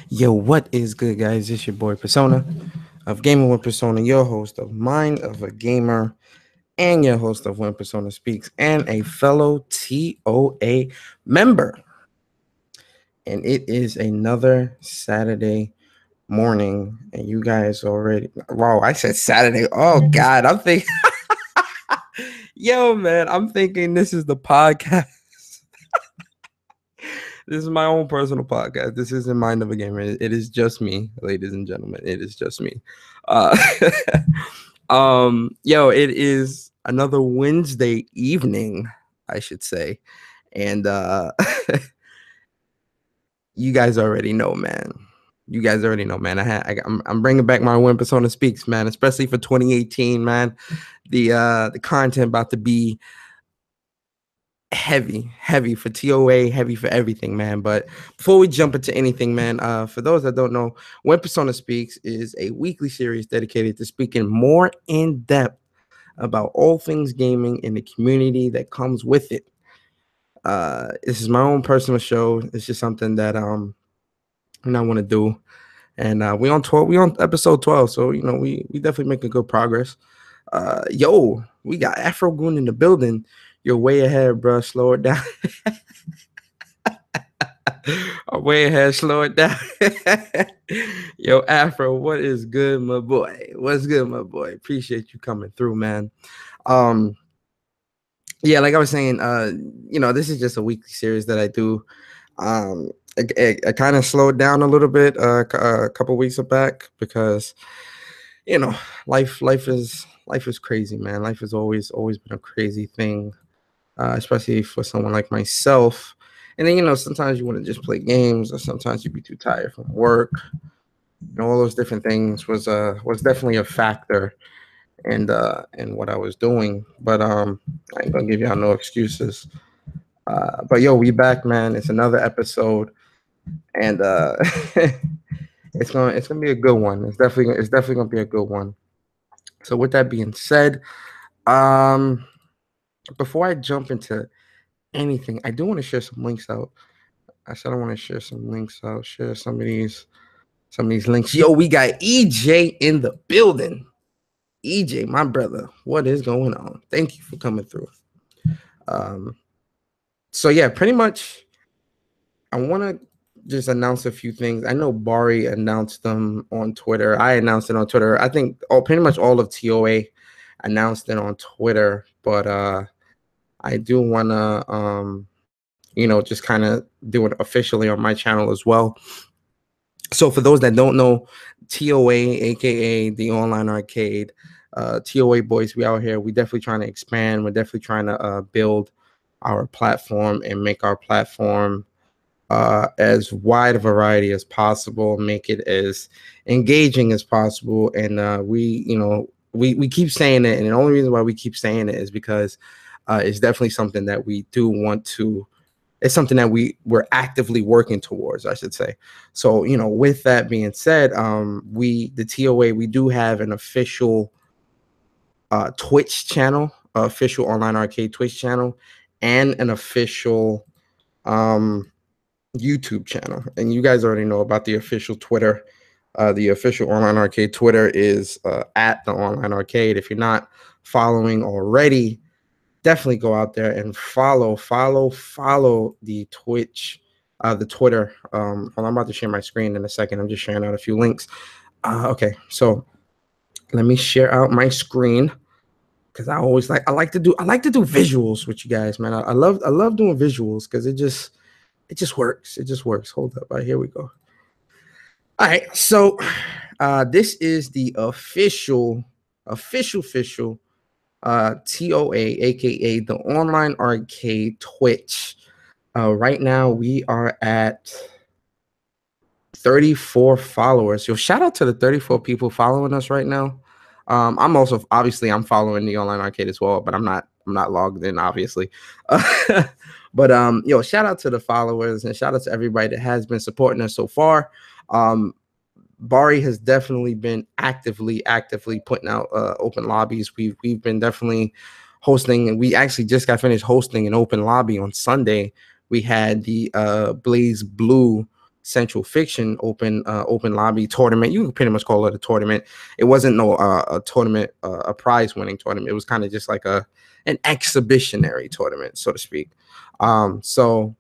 Yo, what is good, guys? It's your boy Persona of Gaming with Persona, your host of Mind of a Gamer, and your host of When Persona Speaks, and a fellow TOA member. And it is another Saturday morning, and you guys already. Wow, I said Saturday. Oh, God. I'm thinking, yo, man, I'm thinking this is the podcast. This is my own personal podcast. This isn't Mind of a Gamer. It is just me, ladies and gentlemen. It is just me. Uh, yo, it is another Wednesday evening, I should say, and you guys already know, man. You guys already know, man. I'm bringing back my When Persona Speaks, man, especially for 2018, man. The content about to be heavy for TOA, heavy for everything, man. But before we jump into anything, man, for those that don't know, When Persona Speaks is a weekly series dedicated to speaking more in depth about all things gaming and the community that comes with it. This is my own personal show. It's just something that I want to do. And we on 12, we on episode 12, so we definitely making good progress. Yo, we got Afro Goon in the building. You're way ahead, bro. Slow it down. I'm way ahead. Slow it down. Yo, Afro, what is good, my boy? What's good, my boy? Appreciate you coming through, man. Um, yeah, like I was saying, this is just a weekly series that I do. I kind of slowed down a little bit a couple weeks back because you know life is crazy, man. Life has always been a crazy thing, especially for someone like myself. And then sometimes you want to just play games, or sometimes you be too tired from work. All those different things was definitely a factor in what I was doing. But I ain't gonna give y'all no excuses. But yo, we back, man. It's another episode, and it's gonna be a good one. It's definitely gonna be a good one. So with that being said, um, before I jump into anything, I do want to share some links out. I said I want to share some links out. Share some of these links. Yo, we got EJ in the building. EJ, my brother, what is going on? Thank you for coming through. Um, so yeah, pretty much, I want to just announce a few things. I know Bari announced them on Twitter. I announced it on Twitter. I think pretty much all of TOA announced it on Twitter, but I do want to, just kind of do it officially on my channel as well. So for those that don't know, TOA, aka the Online Arcade, TOA boys, we out here. We definitely trying to expand. We're definitely trying to build our platform and make our platform as wide a variety as possible, make it as engaging as possible. And we keep saying it, and the only reason why we keep saying it is because it's definitely something that we do want to. It's something that we're actively working towards, I should say. So, with that being said, the TOA, we do have an official Twitch channel, official Online Arcade Twitch channel, and an official YouTube channel. And you guys already know about the official Twitter. The official Online Arcade Twitter is at the Online Arcade. If you're not following already, definitely go out there and follow the Twitch, the Twitter. Hold on, I'm about to share my screen in a second. I'm just sharing out a few links. Okay, so let me share out my screen because I like to do visuals with you guys, man. I love doing visuals because it just works. It just works. Hold up, all right, here we go. All right, so this is the official TOA, aka the Online Arcade Twitch. Right now we are at 34 followers. Yo, shout out to the 34 people following us right now. I'm also obviously I'm following the Online Arcade as well, but I'm not logged in, obviously. But shout out to the followers and shout out to everybody that has been supporting us so far. Bari has definitely been actively putting out open lobbies. We've been definitely hosting, and we actually just got finished hosting an open lobby on Sunday. We had the Blaze Blue Central Fiction open lobby tournament. You can pretty much call it a tournament. It wasn't no a tournament, a prize winning tournament. It was kind of just like an exhibitionary tournament, so to speak. So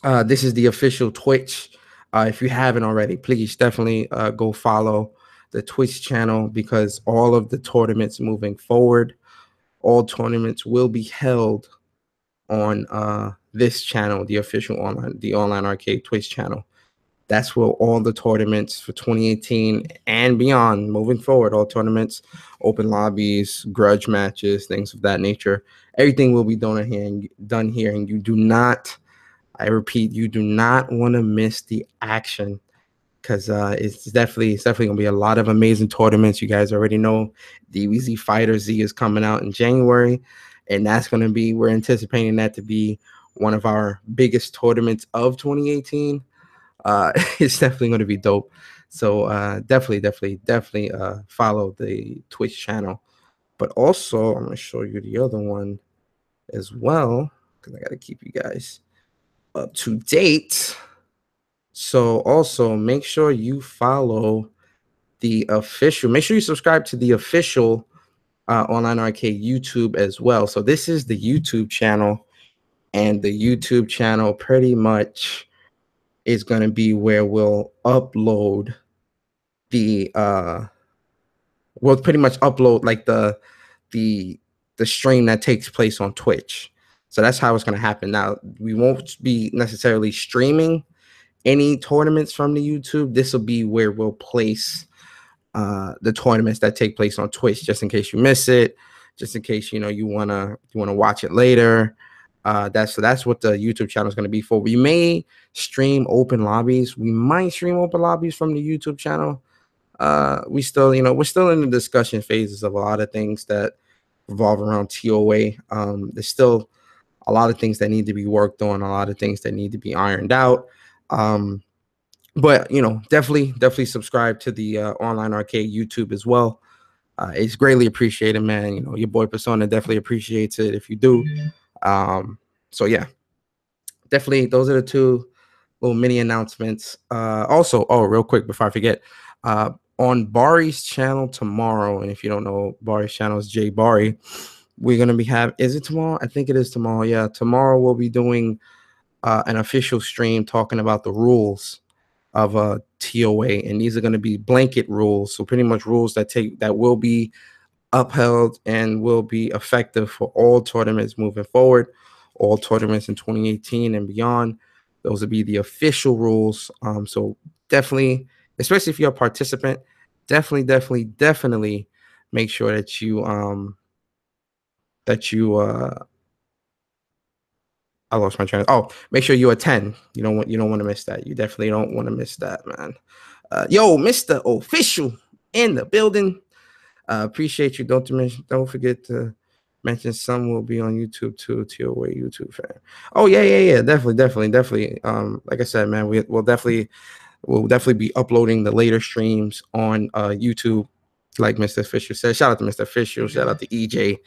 this is the official Twitch. If you haven't already, please definitely go follow the Twitch channel, because all of the tournaments moving forward, all tournaments will be held on this channel, the official online arcade Twitch channel. That's where all the tournaments for 2018 and beyond, moving forward, all tournaments, open lobbies, grudge matches, things of that nature, everything will be done here. And you do not, I repeat, you do not want to miss the action, because it's definitely gonna be a lot of amazing tournaments. You guys already know DBZ Fighter Z is coming out in January, and that's gonna be, we're anticipating that to be one of our biggest tournaments of 2018. It's definitely gonna be dope. So definitely follow the Twitch channel. But also, I'm gonna show you the other one as well, because I gotta keep you guys up to date. So also make sure you follow the official, make sure you subscribe to the official Online Arcade YouTube as well. So this is the YouTube channel, and the YouTube channel pretty much is going to be where we'll upload we'll pretty much upload like the stream that takes place on Twitch. So that's how it's going to happen. Now, we won't be necessarily streaming any tournaments from the YouTube. This will be where we'll place the tournaments that take place on Twitch, just in case you miss it, just in case you wanna watch it later. That's what the YouTube channel is going to be for. We may stream open lobbies. We might stream open lobbies from the YouTube channel. We're still in the discussion phases of a lot of things that revolve around TOA. There's still a lot of things that need to be worked on, a lot of things that need to be ironed out. But definitely subscribe to the Online Arcade YouTube as well. It's greatly appreciated, man. Your boy Persona definitely appreciates it if you do. So yeah, definitely those are the two little mini announcements. Also, real quick before I forget, on Bari's channel tomorrow, and if you don't know, Bari's channel is J Bari. We're gonna be is it tomorrow? I think it is tomorrow. Yeah, tomorrow we'll be doing an official stream talking about the rules of TOA, and these are going to be blanket rules. So pretty much rules that will be upheld and will be effective for all tournaments moving forward, all tournaments in 2018 and beyond. Those will be the official rules. So definitely, especially if you're a participant, definitely make sure that you I lost my train. Make sure you attend. You don't want to miss that. You definitely don't want to miss that, man. Yo, Mr. Official in the building. Appreciate you. Don't forget to mention some will be on YouTube too. TOA YouTube fan. Oh yeah. Definitely. Like I said, man, we'll definitely be uploading the later streams on YouTube. Like Mr. Fisher said. Shout out to Mr. Fisher. Shout out to EJ.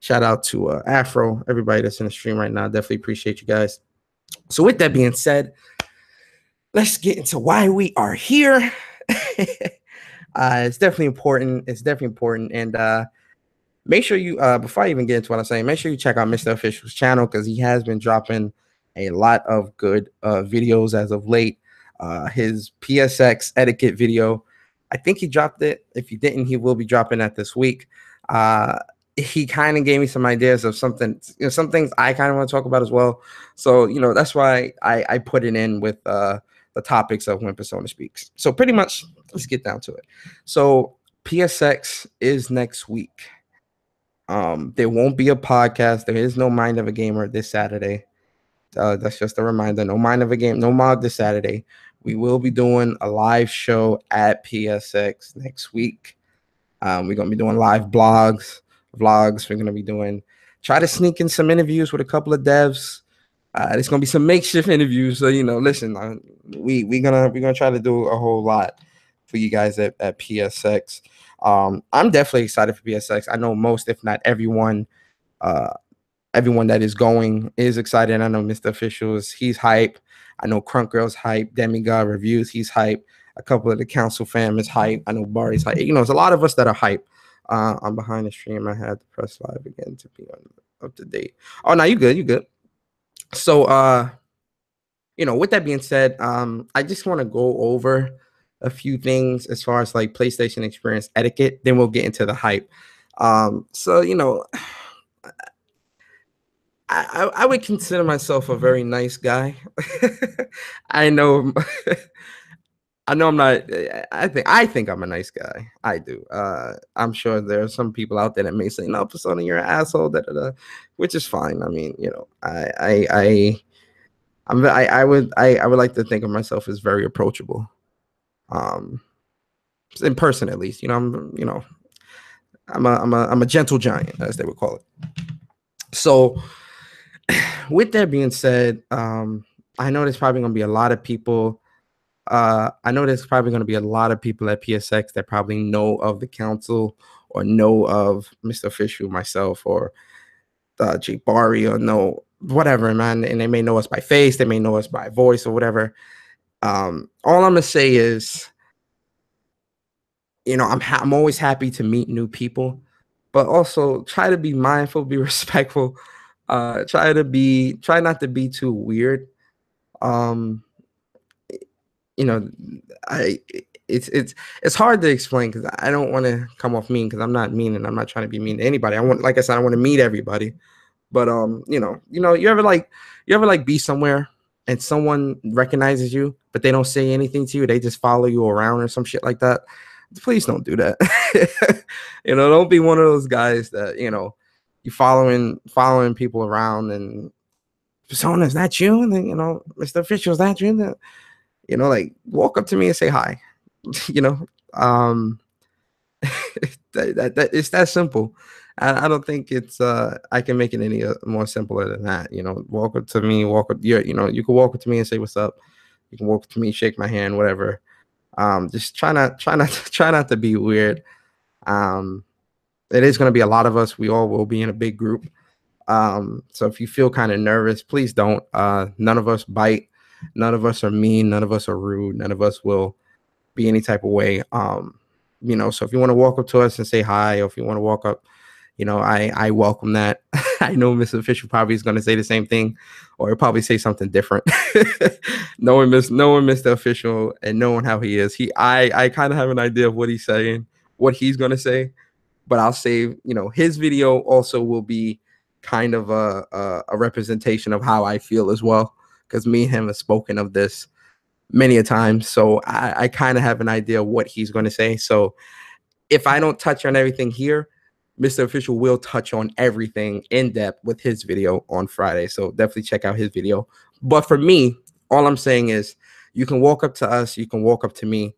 Shout out to Afro, everybody that's in the stream right now. Definitely appreciate you guys. So with that being said, let's get into why we are here. It's definitely important. And make sure you, before I even get into what I'm saying, make sure you check out Mr. Official's channel, because he has been dropping a lot of good videos as of late. His PSX etiquette video, I think he dropped it. If he didn't, he will be dropping that this week. He kind of gave me some ideas of some things I kind of want to talk about as well. So, that's why I put it in with the topics of When Persona Speaks. So pretty much, let's get down to it. So PSX is next week. There won't be a podcast. There is no Mind of a Gamer this Saturday. That's just a reminder. No Mind of a Game, no mod this Saturday. We will be doing a live show at PSX next week. We're going to be doing live vlogs. We're going to be try to sneak in some interviews with a couple of devs. There's going to be some makeshift interviews. So, listen, we're gonna try to do a whole lot for you guys at PSX. I'm definitely excited for PSX. I know most, if not everyone, everyone that is going is excited. I know Mr. Officials, he's hype. I know Crunk Girl's hype. Demigod Reviews, he's hype. A couple of the council fam is hype. I know Bari's hype. You know, there's a lot of us that are hype. I'm behind the stream. I had to press live again to be up to date. Oh, no, you good. You good. So, you know, with that being said, I just want to go over a few things as far as like PlayStation experience etiquette. Then we'll get into the hype. So, you know, I would consider myself a very nice guy. I know I know I'm not. I think I'm a nice guy. I do. I'm sure there are some people out there that may say, "No, Persona, you're an asshole," da, da, da, which is fine. I mean, you know, I would like to think of myself as very approachable, in person at least. You know, I'm a gentle giant, as they would call it. So, with that being said, I know there's probably gonna be a lot of people. I know there's probably going to be a lot of people at PSX that probably know of the council or know of Mr. Official, myself, or Jake Bari, or know whatever, man. And they may know us by face, they may know us by voice or whatever. All I'm gonna say is, you know, I'm always happy to meet new people, but also try to be mindful, be respectful. Try not to be too weird. You know, it's hard to explain because I don't want to come off mean, because I'm not mean, and I'm not trying to be mean to anybody. Like I said, I want to meet everybody. But you know, you ever like be somewhere and someone recognizes you, but they don't say anything to you. They just follow you around or some shit like that. Please don't do that. You know, don't be one of those guys that, you know, you following people around and Persona, is that you? And then, you know, Mr. Official, is that you? You know, like, walk up to me and say hi. You know, that it's that simple. I don't think it's I can make it any more simpler than that. You know, walk up to me, you know, you can walk up to me and say what's up. You can walk up to me, shake my hand, whatever. Just try not to be weird. It is going to be a lot of us. We all will be in a big group. So if you feel kind of nervous, please don't. None of us bite. None of us are mean. None of us are rude. None of us will be any type of way. You know, so if you want to walk up to us and say hi, or if you want to walk up, you know, I welcome that. I know Mr. Official probably is going to say the same thing, or he'll probably say something different. knowing Mr. Official and knowing how he is, I kind of have an idea of what he's saying, what he's going to say, but I'll say, you know, his video also will be kind of a representation of how I feel as well, because me and him have spoken of this many a time. So I kind of have an idea of what he's going to say. So if I don't touch on everything here, Mr. Official will touch on everything in depth with his video on Friday. So definitely check out his video. But for me, all I'm saying is, you can walk up to us. You can walk up to me.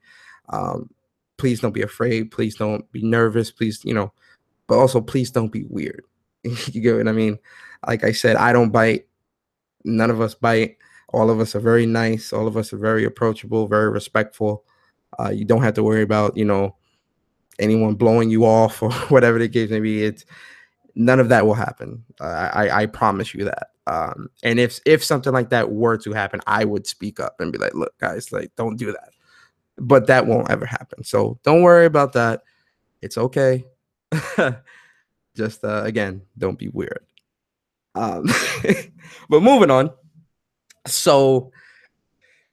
Please don't be afraid. Please don't be nervous. Please, you know, but also please don't be weird. You get what I mean? Like I said, I don't bite. None of us bite. All of us are very nice. All of us are very approachable, very respectful. You don't have to worry about, you know, anyone blowing you off or whatever the case may be. It's none of that will happen. I promise you that. And if something like that were to happen, I would speak up and be like, look, guys, like, don't do that. But that won't ever happen. So don't worry about that. It's okay. Just again, don't be weird. But moving on. So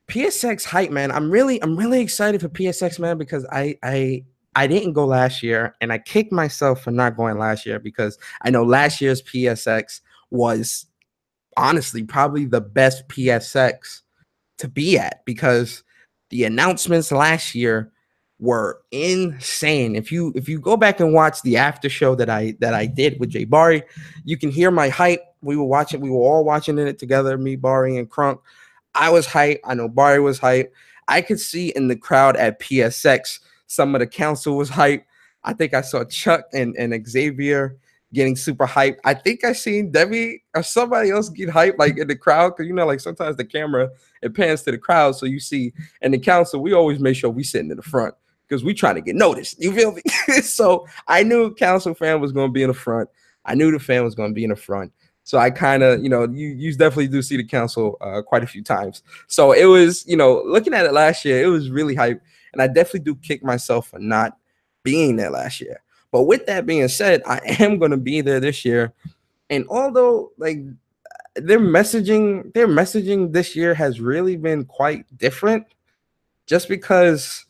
PSX hype, man. I'm really excited for PSX, man, because I didn't go last year, and I kicked myself for not going last year, because I know last year's PSX was honestly probably the best PSX to be at, because the announcements last year were insane. If you go back and watch the after show that I did with Jay Bari, you can hear my hype. We were all watching it together, me, Bari, and Crunk. I was hype. I know Bari was hype. I could see in the crowd at PSX, some of the council was hype. I think I saw Chuck and Xavier getting super hype. I think I seen Debbie or somebody else get hype, like in the crowd, because, you know, like sometimes the camera, it pans to the crowd, so you see. And the council, we always make sure we sitting in the front, because we trying to get noticed. You feel me? So I knew council fan was going to be in the front. I knew the fan was going to be in the front. So I kind of, you definitely do see the council quite a few times. So it was, looking at it last year, it was really hype. And I definitely do kick myself for not being there last year. But with that being said, I am going to be there this year. And although like their messaging this year has really been quite different, just because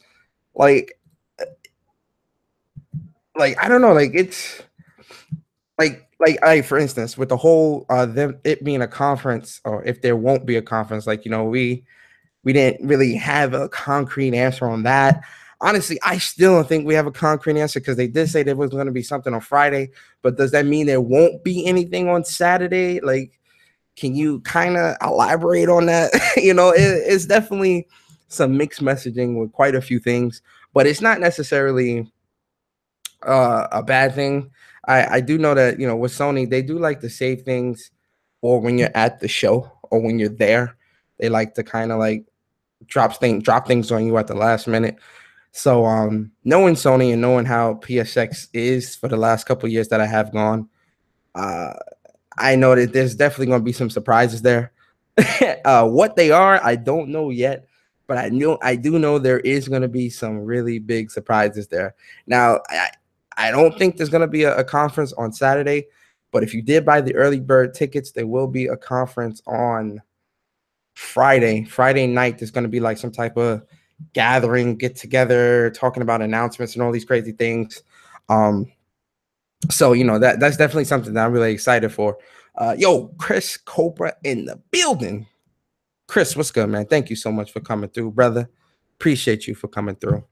like I don't know, like it's like I, for instance, with the whole them it being a conference, or if there won't be a conference, like we didn't really have a concrete answer on that. Honestly, I still don't think we have a concrete answer, because they did say there was going to be something on Friday, but does that mean there won't be anything on Saturday? Like, can you kind of elaborate on that? It's definitely some mixed messaging with quite a few things, but it's not necessarily a bad thing. I do know that, with Sony, they do like to save things, or when you're at the show or when you're there, they like to kind of like drop things on you at the last minute. So knowing Sony and knowing how PSX is for the last couple of years that I have gone, uh, I know that there's definitely going to be some surprises there. What they are, I don't know yet, but I do know there is going to be some really big surprises there. Now, I don't think there's going to be a conference on Saturday, but if you did buy the early bird tickets, there will be a conference on Friday night. There's going to be like some type of gathering, get together, talking about announcements and all these crazy things. So that's definitely something that I'm really excited for. Yo, Chris Cobra in the building. Chris, what's good, man? Thank you so much for coming through, brother. Appreciate you for coming through.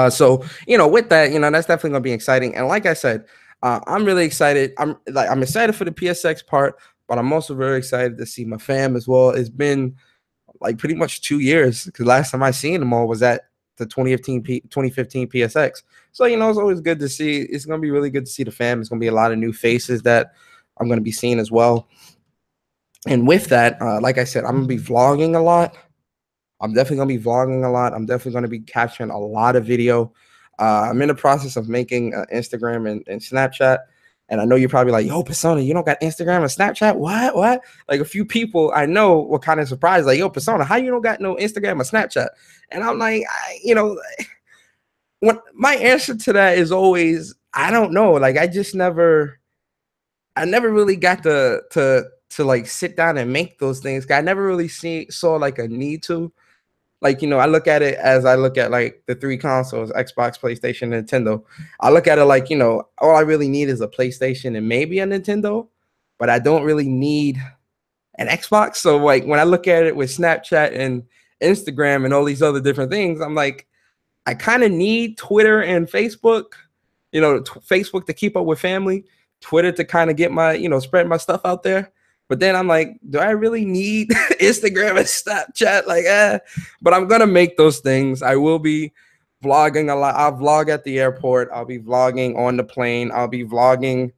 So with that, that's definitely gonna be exciting. And like I said, I'm really excited. I'm excited for the PSX part, but I'm also very excited to see my fam as well. It's been like pretty much 2 years, because last time I seen them all was at the 2015 PSX. So it's always good to see. It's gonna be really good to see the fam. It's gonna be a lot of new faces that I'm gonna be seeing as well. And with that, like I said, I'm gonna be vlogging a lot. I'm definitely gonna be vlogging a lot. I'm definitely gonna be capturing a lot of video. I'm in the process of making Instagram and Snapchat. And I know you're probably like, yo, Persona, you don't got Instagram and Snapchat? What? Like, a few people I know were kind of surprised, like, yo, Persona, how you don't got no Instagram or Snapchat? And I'm like, when my answer to that is always, I don't know. Like, I never really got to like sit down and make those things. I never really saw like a need to. Like, I look at it as I look at like the three consoles, Xbox, PlayStation, Nintendo. I look at it like, all I really need is a PlayStation and maybe a Nintendo, but I don't really need an Xbox. So like when I look at it with Snapchat and Instagram and all these other different things, I'm like, I kind of need Twitter and Facebook, Facebook to keep up with family, Twitter to kind of get my, spread my stuff out there. But then I'm like, do I really need Instagram and Snapchat? Like, but I'm gonna make those things. I will be vlogging a lot. I'll vlog at the airport. I'll be vlogging on the plane. I'll be vlogging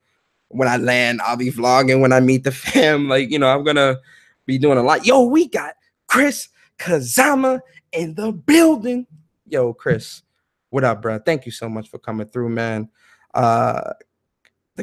when I land. I'll be vlogging when I meet the fam. Like, I'm gonna be doing a lot. Yo, we got Chris Kazama in the building. Yo, Chris, what up, bro? Thank you so much for coming through, man. The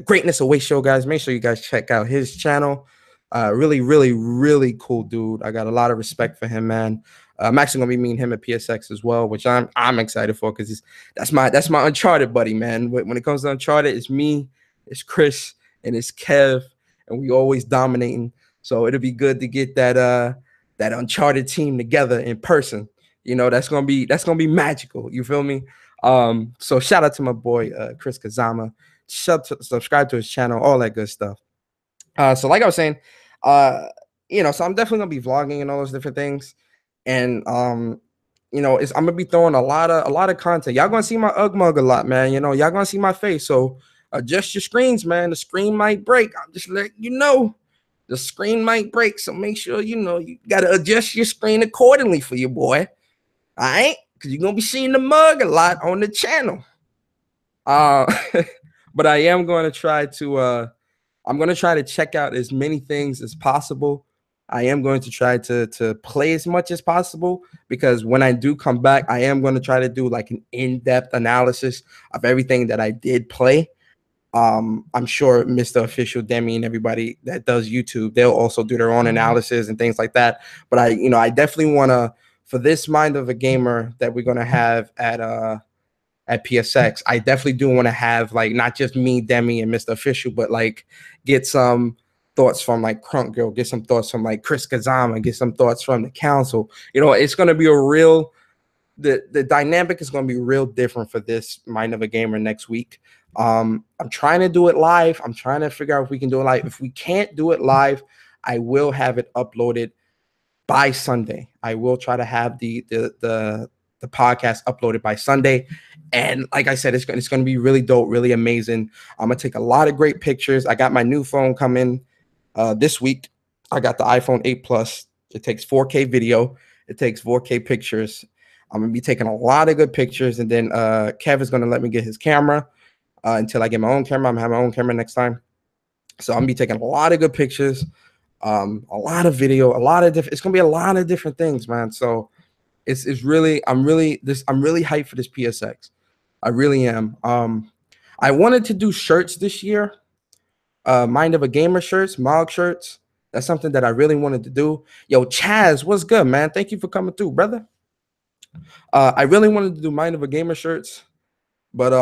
Greatness Away Show, guys. Make sure you guys check out his channel. Really, really, really cool dude. I got a lot of respect for him, man. I'm actually gonna be meeting him at PSX as well, which I'm excited for, because that's my Uncharted buddy, man. When it comes to Uncharted, it's me, it's Chris, and it's Kev, and we always dominating. So it'll be good to get that Uncharted team together in person. That's gonna be magical. You feel me? So shout out to my boy Chris Kazama. Subscribe to his channel, all that good stuff. So like I was saying, so I'm definitely gonna be vlogging and all those different things, and I'm gonna be throwing a lot of content. Y'all gonna see my Ugg mug a lot, man. Y'all gonna see my face. So adjust your screens, man. The screen might break. I'm just letting you know, the screen might break. So make sure you gotta adjust your screen accordingly for your boy. All right, because you're gonna be seeing the mug a lot on the channel. But I am going to try to. I'm going to try to check out as many things as possible. I am going to try to play as much as possible, because when I do come back, I am going to try to do like an in-depth analysis of everything that I did play. I'm sure Mr. Official, Demi, and everybody that does YouTube, they'll also do their own analysis and things like that. But I definitely want to, for this Mind of a Gamer that we're gonna have at PSX, I definitely do want to have like not just me, Demi, and Mr. Official, but like get some thoughts from like Crunk Girl, get some thoughts from like Chris Kazama, get some thoughts from the council. It's gonna be a real the dynamic is going to be real different for this Mind of a Gamer next week. I'm trying to do it live. I'm trying to figure out if we can do it live. If we can't do it live, I will have it uploaded by Sunday. I will try to have the podcast uploaded by Sunday. And like I said, it's going to be really dope, really amazing. I'm going to take a lot of great pictures. I got my new phone coming this week. I got the iPhone 8 Plus. It takes 4K video. It takes 4K pictures. I'm going to be taking a lot of good pictures. And then Kev is going to let me get his camera until I get my own camera. I'm going to have my own camera next time. So I'm going to be taking a lot of good pictures, a lot of video, it's going to be a lot of different things, man. So it's really, I'm really hyped for this PSX. I really am. I wanted to do shirts this year, Mind of a Gamer shirts, Mog shirts. That's something that I really wanted to do. Yo, Chaz, what's good, man? Thank you for coming through, brother. I really wanted to do Mind of a Gamer shirts, but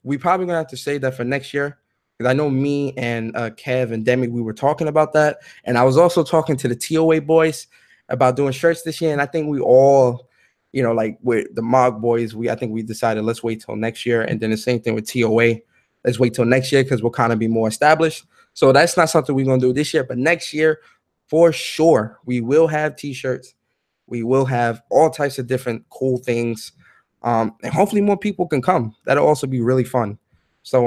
we probably gonna have to save that for next year, because I know me and Kev and Demi, we were talking about that, and I was also talking to the TOA boys about doing shirts this year, and I think we all, like with the Mog boys, I think we decided let's wait till next year, and then the same thing with TOA, let's wait till next year because we'll kind of be more established. So that's not something we're gonna do this year, but next year for sure we will have t-shirts. We will have all types of different cool things. And hopefully more people can come. That'll also be really fun. So,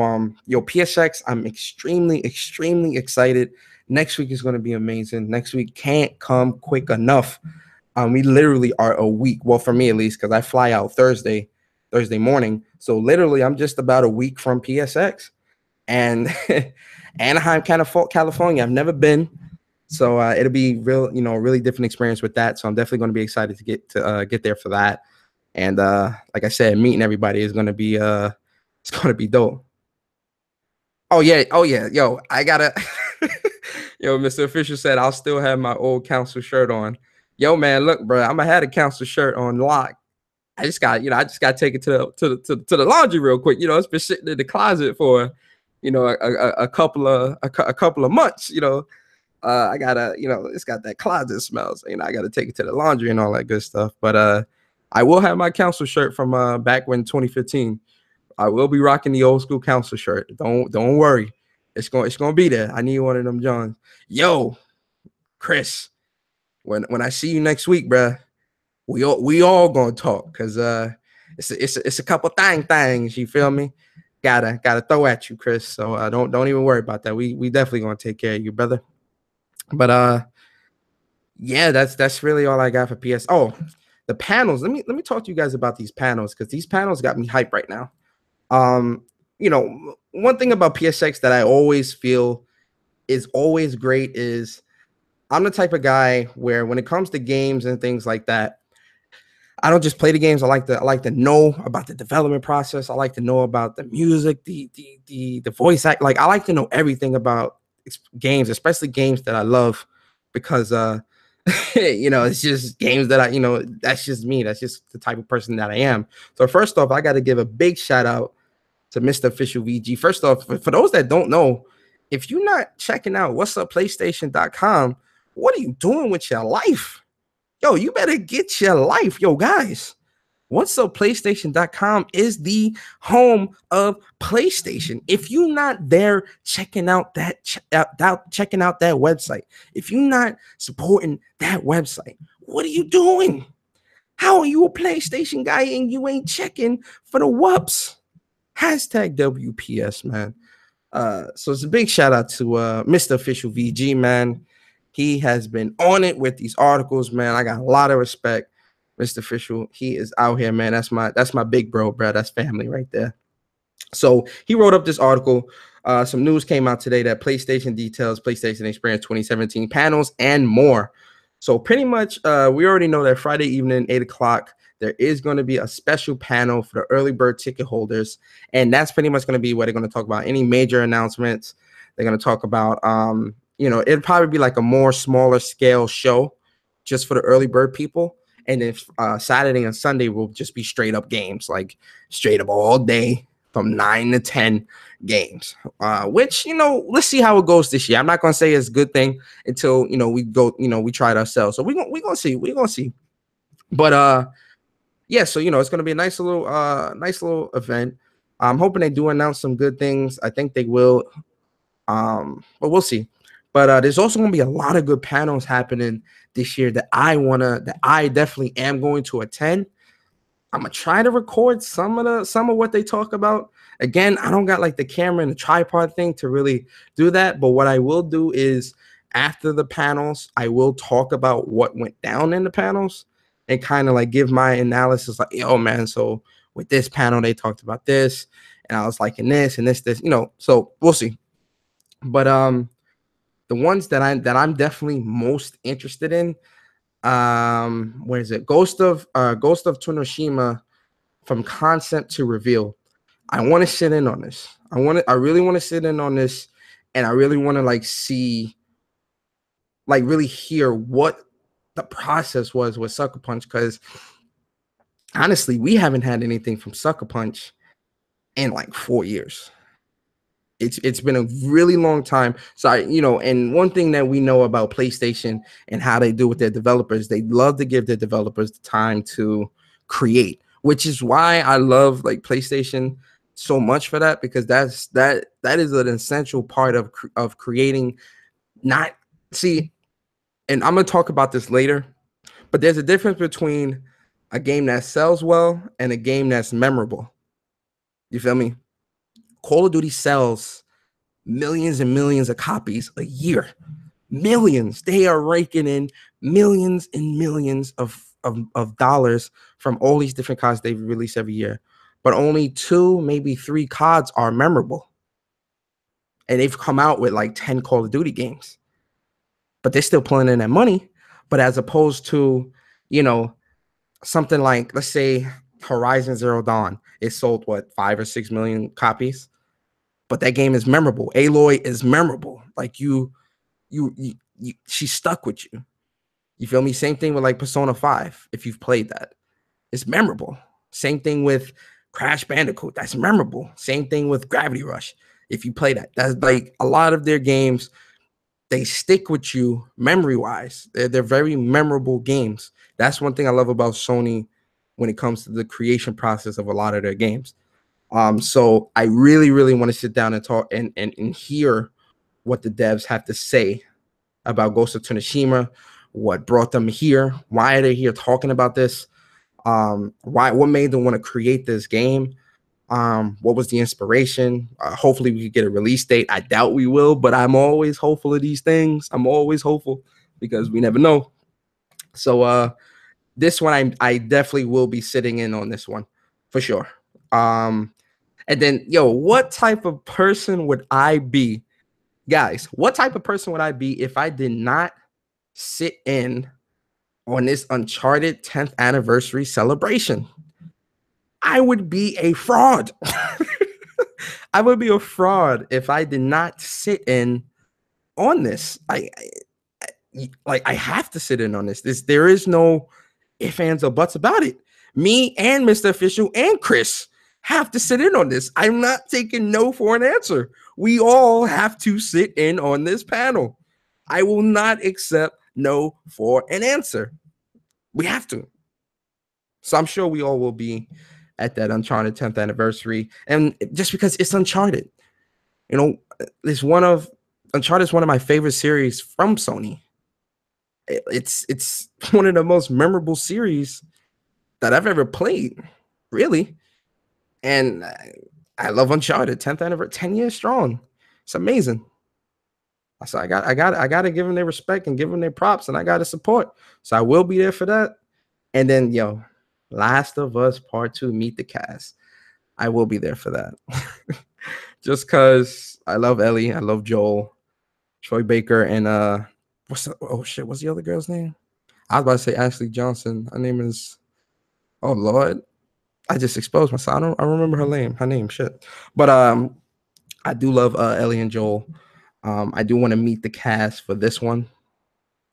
PSX, I'm extremely, extremely excited. Next week is going to be amazing. Next week can't come quick enough. We literally are a week. Well, for me at least, because I fly out Thursday morning. So literally, I'm just about a week from PSX. And Anaheim, California, I've never been. So it'll be a really different experience with that. So I'm definitely going to be excited to get there for that. And like I said, meeting everybody is going to be it's going to be dope. Oh yeah, yo, I gotta. Yo, Mr. Official said I'll still have my old council shirt on. Yo, man, look, bro, I'm gonna have a council shirt on lock. I just got to take it to the laundry real quick. It's been sitting in the closet for a couple of months. I gotta, it's got that closet smell. So, I gotta take it to the laundry and all that good stuff. But I will have my council shirt from back when 2015. I will be rocking the old school council shirt. Don't worry. It's gonna be there. I need one of them Johns. Yo, Chris, when I see you next week, bruh, we all gonna talk, because it's a couple things, you feel me? Gotta throw at you, Chris. So don't even worry about that. We definitely gonna take care of you, brother. But yeah, that's really all I got for PS. Oh, the panels. Let me talk to you guys about these panels, because these panels got me hyped right now. One thing about PSX that I always feel is always great is I'm the type of guy where when it comes to games and things like that, I don't just play the games. I like to know about the development process. I like to know about the music, the voice act. Like, I like to know everything about games, especially games that I love, because it's just games that that's just me. That's just the type of person that I am. So first off, I got to give a big shout out to Mr. Official VG. First off, for those that don't know, if you're not checking out whatsupplaystation.com, what are you doing with your life? Yo, you better get your life. Yo, guys, whatsupplaystation.com is the home of PlayStation. If you're not there checking out that website, if you're not supporting that website, what are you doing? How are you a PlayStation guy and you ain't checking for the whoops? Hashtag WPS, man. So it's a big shout out to Mr. Official VG, man. He has been on it with these articles, man. I got a lot of respect. Mr. Official, he is out here, man. That's my big bro. That's family right there. So he wrote up this article. Some news came out today that PlayStation details PlayStation Experience 2017 panels and more. So pretty much, we already know that Friday evening, 8 o'clock, there is going to be a special panel for the early bird ticket holders, and that's pretty much going to be what they're going to talk about. Any major announcements they're going to talk about. It'd probably be like a more smaller scale show just for the early bird people. And if Saturday and Sunday will just be straight up games, like straight up all day from 9 to 10 games, which, let's see how it goes this year. I'm not going to say it's a good thing until, we go, we try it ourselves. So we're going to see. We're going to see. But yeah, so, it's going to be a nice little event. I'm hoping they do announce some good things. I think they will. But we'll see. But there's also going to be a lot of good panels happening this year that I definitely am going to attend. I'm gonna try to record some of what they talk about. Again, I don't got like the camera and the tripod thing to really do that. But what I will do is after the panels, I will talk about what went down in the panels and kind of like give my analysis. Like, yo, man, so with this panel they talked about this, and I was liking this and this. So we'll see. But the ones that I'm definitely most interested in, where is it? Ghost of Tsunoshima, from concept to reveal. I want to sit in on this. I really want to sit in on this, and I really want to like see, like really hear what the process was with Sucker Punch, because honestly, we haven't had anything from Sucker Punch in like 4 years. It's been a really long time. So and one thing that we know about PlayStation and how they do with their developers, they love to give their developers the time to create, which is why I love like PlayStation so much for that, because that is an essential part of creating. And I'm gonna talk about this later, but there's a difference between a game that sells well and a game that's memorable. You feel me? Call of Duty sells millions and millions of copies a year. Millions. They are raking in millions and millions of dollars from all these different cards they release every year. But only 2, maybe 3 cards are memorable. And they've come out with like 10 Call of Duty games. But they're still pulling in that money. But as opposed to, something like, let's say, Horizon Zero Dawn, it sold, 5 or 6 million copies? But that game is memorable. Aloy is memorable. Like she stuck with you. You feel me? Same thing with like Persona 5. If you've played that, it's memorable. Same thing with Crash Bandicoot. That's memorable. Same thing with Gravity Rush. If you play that, that's like a lot of their games. They stick with you memory wise. They're very memorable games. That's one thing I love about Sony when it comes to the creation process of a lot of their games. So I really, really want to sit down and talk and hear what the devs have to say about Ghost of Tsunoshima, what brought them here, why are they here talking about this, what made them want to create this game, what was the inspiration. Hopefully we could get a release date. I doubt we will, but I'm always hopeful of these things. I'm always hopeful because we never know. So this one I definitely will be sitting in on this one for sure. And then, what type of person would I be? Guys, what type of person would I be if I did not sit in on this Uncharted 10th anniversary celebration? I would be a fraud. I would be a fraud if I did not sit in on this. I have to sit in on this. There is no ifs, ands, or buts about it. Me and Mr. Official and Chris have to sit in on this. I'm not taking no for an answer. We all have to sit in on this panel. I will not accept no for an answer. We have to. So I'm sure we all will be at that Uncharted 10th anniversary. And just because it's Uncharted, Uncharted is one of my favorite series from Sony. It's one of the most memorable series that I've ever played, really. And I love Uncharted 10th anniversary, 10 years strong. It's amazing. So I got to give them their respect and give them their props, and I got to support. So I will be there for that. And then, Last of Us Part 2, Meet the Cast. I will be there for that. Just because I love Ellie, I love Joel, Troy Baker, and what's the other girl's name? I was about to say Ashley Johnson. Her name is Oh Lord, I just exposed myself. I don't remember her name. Her name, shit. But I do love Ellie and Joel. I do want to meet the cast for this one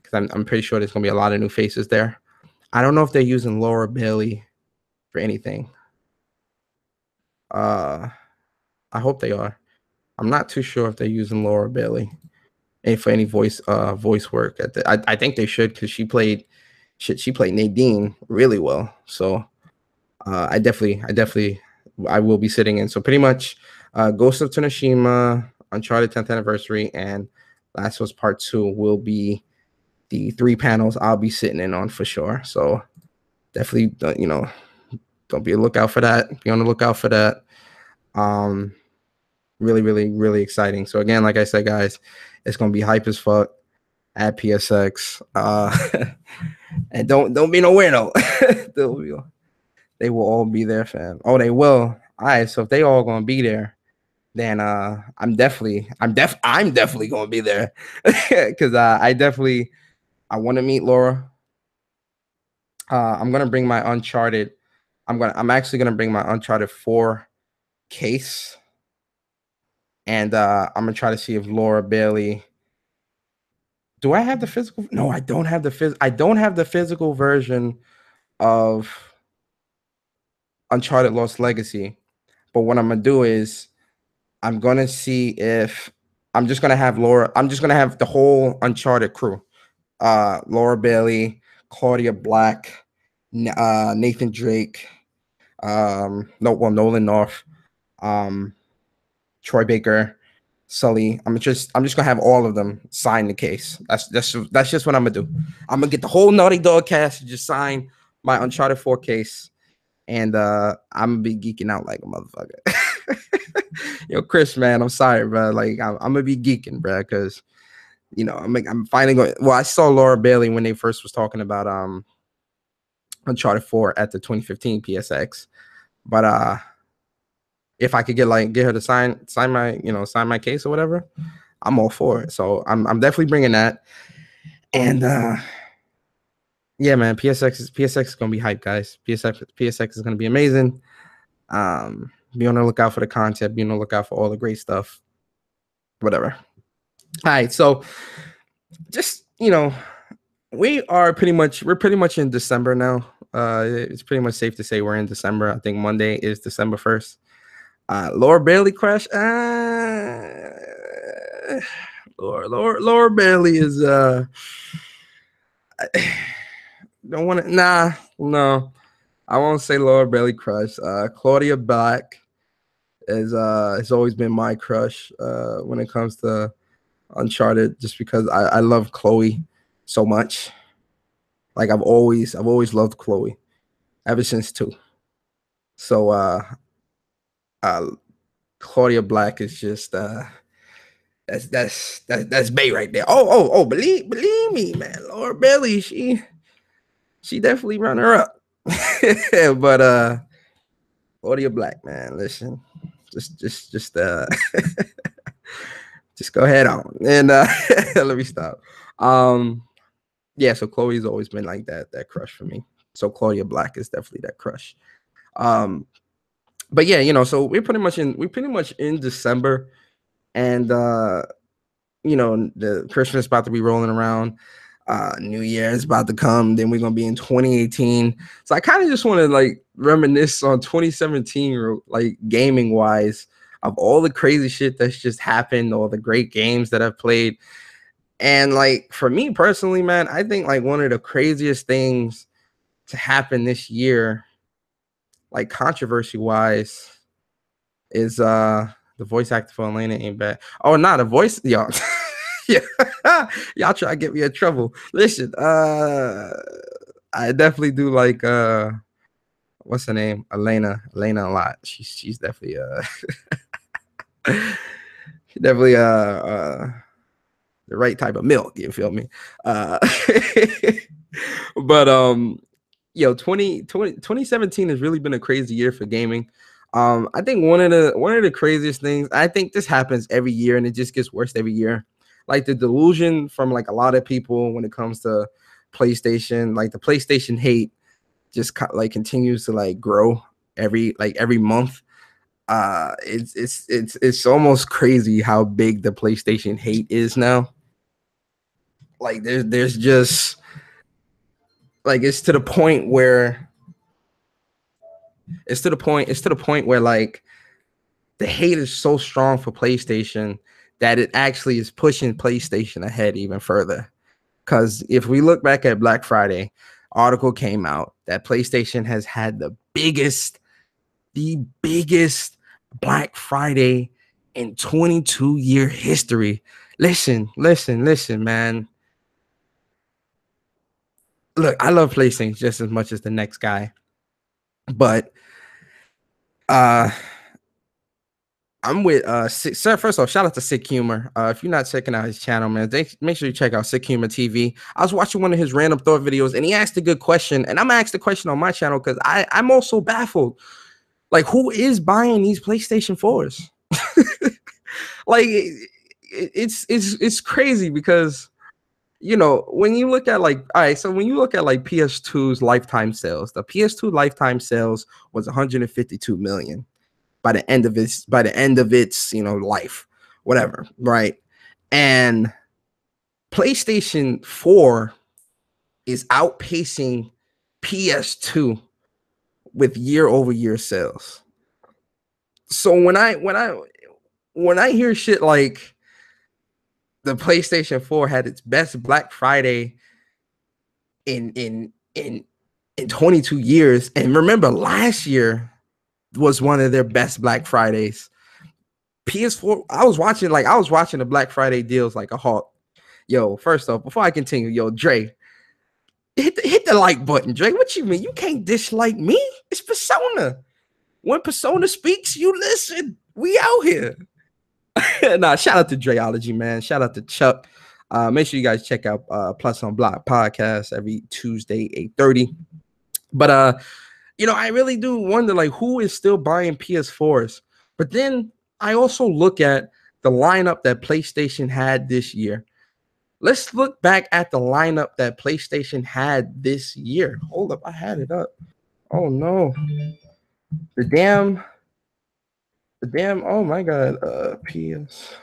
because I'm pretty sure there's gonna be a lot of new faces there. I don't know if they're using Laura Bailey for anything. I hope they are. I'm not too sure if they're using Laura Bailey for any voice work. I think they should because she played Nadine really well. So I will be sitting in. So pretty much, Ghost of Tsushima, Uncharted 10th Anniversary, and Last of Us Part 2 will be the 3 panels I'll be sitting in on for sure. So definitely, don't be a lookout for that. Be on the lookout for that. Really, really, really exciting. So again, like I said, guys, it's gonna be hype as fuck at PSX. And don't be no weirdo. They will all be there, fam. Oh, they will. All right. So if they all gonna be there, then I'm definitely gonna be there because I want to meet Laura. I'm gonna bring my Uncharted. I'm actually gonna bring my Uncharted 4 case, and I'm gonna try to see if Laura Bailey. Do I have the physical? No, I don't have I don't have the physical version of Uncharted Lost Legacy. But what I'm gonna do is I'm gonna see if I'm just gonna have Laura. I'm just gonna have the whole Uncharted crew. Laura Bailey, Claudia Black, Nathan Drake, Nolan North, Troy Baker, Sully. I'm just gonna have all of them sign the case. That's just what I'm gonna do. I'm gonna get the whole Naughty Dog cast to just sign my Uncharted 4 case, and I'm gonna be geeking out like a motherfucker. Yo, Chris, man, I'm sorry, bro. Like I'm gonna be geeking, bro, because I'm finally going. Well, I saw Laura Bailey when they first was talking about Uncharted 4 at the 2015 PSX, but if I could get her to sign my case or whatever, I'm all for it. So I'm definitely bringing that. And yeah, man, PSX is gonna be hype, guys. PSX is gonna be amazing. Be on the lookout for the content. Be on the lookout for all the great stuff. Whatever. All right, so just we're pretty much in December now. It's pretty much safe to say we're in December. I think Monday is December 1st. Laura Bailey crash. Laura Bailey is don't want to. Nah, no, I won't say Laura Bailey crush. Claudia Black is has always been my crush when it comes to Uncharted, just because I love Chloe so much. Like I've always loved Chloe ever since 2. So Claudia Black is just that's Bay right there. Oh, believe me, man. Laura Bailey, she definitely run her up. But Claudia Black, man, listen. Just just go ahead on. And let me stop. Yeah, so Chloe's always been like that crush for me. So Claudia Black is definitely that crush. But yeah, so we're pretty much in December, and the Christmas is about to be rolling around. New Year is about to come. Then we're gonna be in 2018. So I kind of just want to like reminisce on 2017, like gaming wise, of all the crazy shit that's just happened, all the great games that I've played. And like for me personally, man, I think like one of the craziest things to happen this year, like controversy wise, is the voice actor for Elena ain't bad. Oh, not a voice, y'all. Yeah, y'all try to get me in trouble. Listen, I definitely do like what's her name? Elena a lot. She's definitely definitely the right type of milk, you feel me? But 2017 has really been a crazy year for gaming. I think one of the craziest things, I think this happens every year and it just gets worse every year. Like the delusion from like a lot of people when it comes to PlayStation, like the PlayStation hate just like continues to like grow every month. It's almost crazy how big the PlayStation hate is now. Like there's just like it's to the point where like the hate is so strong for PlayStation that it actually is pushing PlayStation ahead even further. Because if we look back at Black Friday, article came out that PlayStation has had the biggest Black Friday in 22-year history. Listen, man. Look, I love PlayStation just as much as the next guy, but I'm with sir. First off, shout out to Sick Humor. If you're not checking out his channel, man, make sure you check out Sick Humor TV. I was watching one of his random thought videos, and he asked a good question, and I'm gonna ask the question on my channel because I'm also baffled. Like, who is buying these PlayStation 4s? Like, it's crazy because, you know, when you look at like, all right, so when you look at like PS2's lifetime sales, the PS2 lifetime sales was 152 million by the end of its, you know, life, whatever, right? And PlayStation 4 is outpacing PS2 with year-over-year sales. So when I hear shit like the PlayStation 4 had its best Black Friday in 22 years, and remember last year was one of their best Black Fridays. PS4, I was watching the Black Friday deals like a hawk. Yo, first off, before I continue, yo, Dre, hit the like button, Dre. What you mean? You can't dislike me. It's Persona. When Persona speaks, you listen. We out here. Nah, shout out to Dreology, man. Shout out to Chuck. Make sure you guys check out Plus on Block podcast every Tuesday, 8:30. But you know, I really do wonder like who is still buying PS4s. But then I also look at the lineup that PlayStation had this year. Let's look back at the lineup that PlayStation had this year. Hold up, I had it up. Oh no. The damn, oh my god, PS.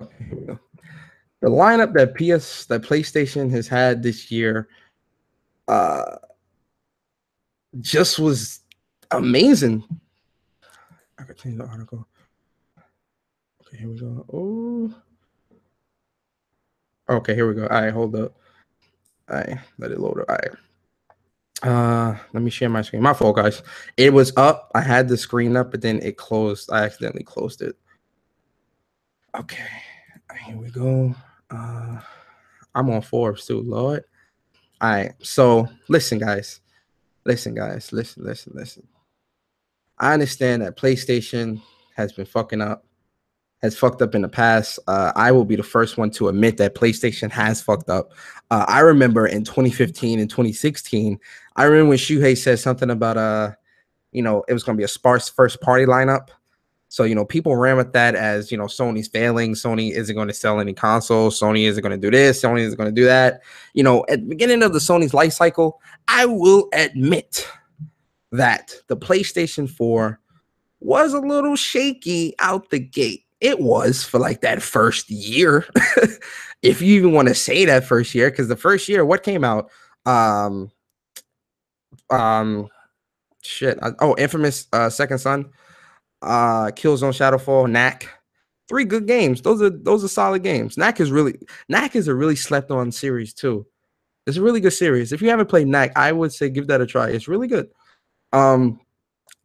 Okay, here we go. The lineup that PlayStation has had this year just was amazing. I could change the article. Okay, here we go. Oh. Okay, here we go. All right, hold up. All right, let it load up. All right. Let me share my screen. My fault, guys. It was up. I had the screen up, but then it closed. I accidentally closed it. Okay, here we go. I'm on Forbes too, Lord. All right. So listen, guys. Listen. I understand that PlayStation has fucked up in the past. I will be the first one to admit that PlayStation has fucked up. I remember in 2015 and 2016, I remember when Shuhei said something about you know, it was going to be a sparse first party lineup. So, you know, people ran with that as, you know, Sony's failing. Sony isn't going to sell any consoles. Sony isn't going to do this. Sony isn't going to do that. You know, at the beginning of the Sony's life cycle, I will admit that the PlayStation 4 was a little shaky out the gate. It was for like that first year, if you even want to say that first year, because the first year, what came out? Infamous Second Son, Killzone Shadowfall, Knack. 3 good games. Those are solid games. Knack is a really slept on series too. It's a really good series. If you haven't played Knack, I would say give that a try. It's really good.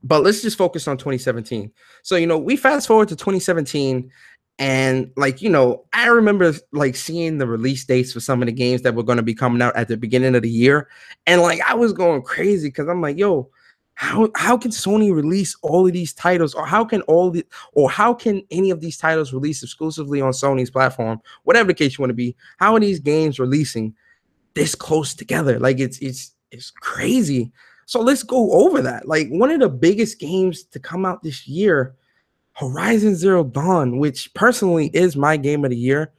But let's just focus on 2017. So, you know, we fast forward to 2017, and like, you know, I remember like seeing the release dates for some of the games that were going to be coming out at the beginning of the year, and like I was going crazy because I'm like, yo, how can Sony release all of these titles, or how can any of these titles release exclusively on Sony's platform, whatever the case you want to be? How are these games releasing this close together? Like it's crazy. So let's go over that. Like one of the biggest games to come out this year, Horizon Zero Dawn, which personally is my game of the year,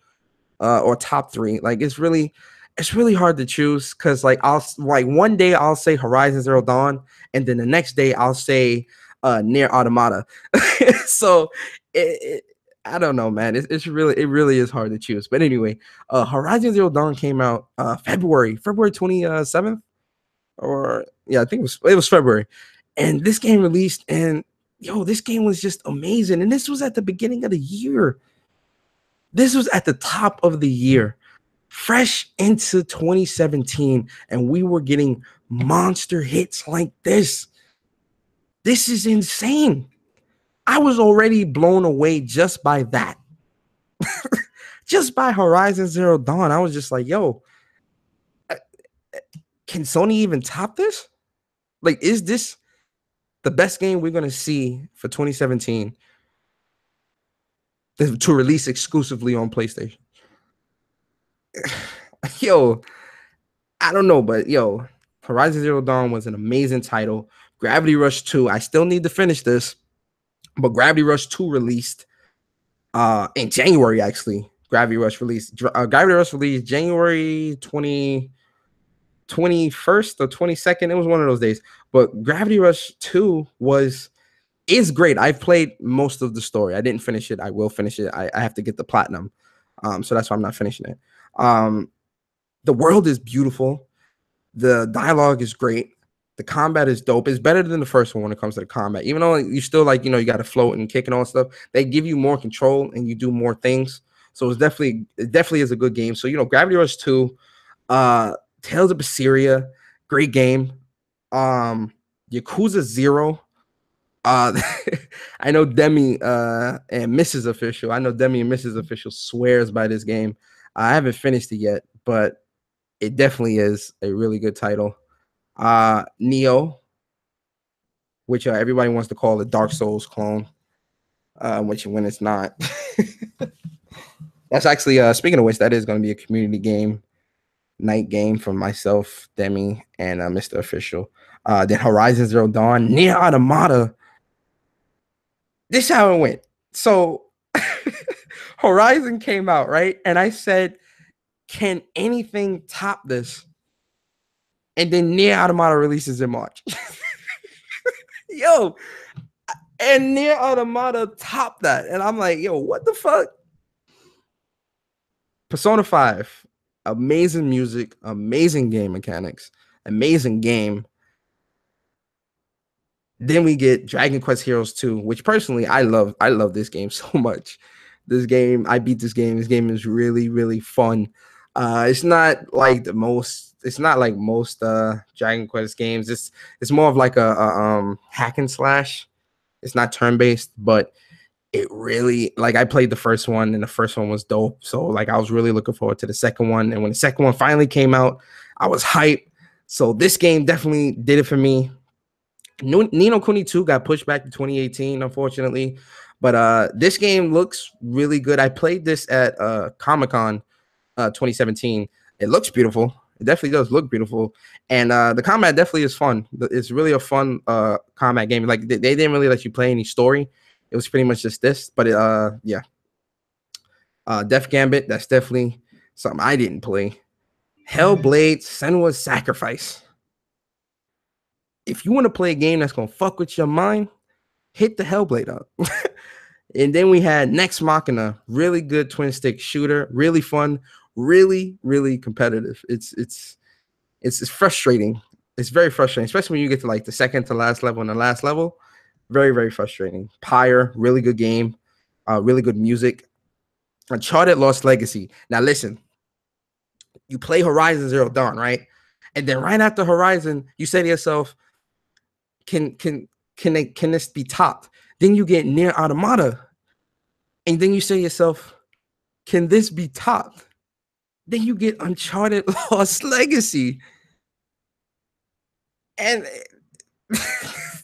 or top 3. Like it's really, it's really hard to choose because like one day I'll say Horizon Zero Dawn, and then the next day I'll say Near Automata. So I don't know, man. It really is hard to choose. But anyway, Horizon Zero Dawn came out February 27th, or yeah, I think it was February, and this game released, and yo, this game was just amazing. And this was at the beginning of the year. This was at the top of the year, fresh into 2017, and we were getting monster hits like this. This is insane. I was already blown away just by that. Just by Horizon Zero Dawn. I was just like, yo, can Sony even top this? Like, is this the best game we're going to see for 2017 to release exclusively on PlayStation? Yo, I don't know, but yo, Horizon Zero Dawn was an amazing title. Gravity Rush 2, I still need to finish this, but Gravity Rush 2 released in January, actually. Gravity Rush released January 21st or 22nd. It was one of those days. But Gravity Rush 2 is great. I've played most of the story. I didn't finish it. I will finish it. I have to get the platinum. So that's why I'm not finishing it. The world is beautiful. The dialogue is great. The combat is dope. It's better than the first one when it comes to the combat. Even though you still like, you got to float and kick and all that stuff, they give you more control and you do more things. So it definitely is a good game. So, Gravity Rush 2, Tales of Berseria, great game. Yakuza 0. I know Demi and Mrs. Official. I know Demi and Mrs. Official swears by this game. I haven't finished it yet, but it definitely is a really good title. Neo, which everybody wants to call a Dark Souls clone, when it's not. That's actually, speaking of which, that is going to be a community game, night game for myself, Demi, and Mr. Official. Then Horizon Zero Dawn, Near Automata. This is how it went. So Horizon came out, right? And I said, can anything top this? And then Near Automata releases in March. Yo, and Near Automata topped that. And I'm like, yo, what the fuck? Persona 5, amazing music, amazing game mechanics, amazing game. Then we get Dragon Quest Heroes 2, which personally I love. I love this game so much. This game, I beat this game. This game is really, really fun. It's not like most Dragon Quest games. It's more of like a hack and slash. It's not turn-based, but it really, like, I played the first one and the first one was dope. So like I was really looking forward to the second one. And when the second one finally came out, I was hyped. So this game definitely did it for me. Ni no Kuni 2 got pushed back to 2018, unfortunately. But this game looks really good. I played this at Comic-Con 2017. It looks beautiful. It definitely does look beautiful. And the combat definitely is fun. It's really a fun combat game. Like they didn't really let you play any story. It was pretty much just this. But yeah. Death Gambit, that's definitely something I didn't play. Hellblade, Senua's Sacrifice. If you want to play a game that's going to fuck with your mind, hit the Hellblade up. And then we had Nex Machina, really good twin stick shooter, really fun, really, really competitive. It's frustrating. It's very frustrating, especially when you get to like the second to last level and the last level. Very, very frustrating. Pyre, really good game, really good music. Uncharted Lost Legacy. Now listen, you play Horizon Zero Dawn, right? And then right after Horizon, you say to yourself, can this be topped? Then you get Near Automata. And then you say to yourself, can this be topped? Then you get Uncharted Lost Legacy. And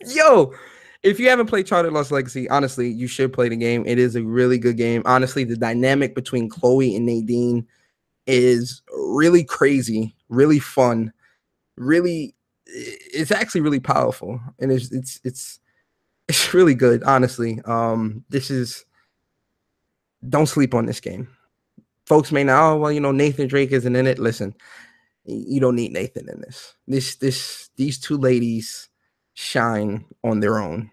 yo, if you haven't played Uncharted Lost Legacy, honestly, you should play the game. It is a really good game. Honestly, the dynamic between Chloe and Nadine is really crazy, really fun, really, it's actually really powerful. And it's really good, honestly. Don't sleep on this game. Folks may know, oh, well, Nathan Drake isn't in it. Listen, You don't need Nathan in this. These two ladies shine on their own.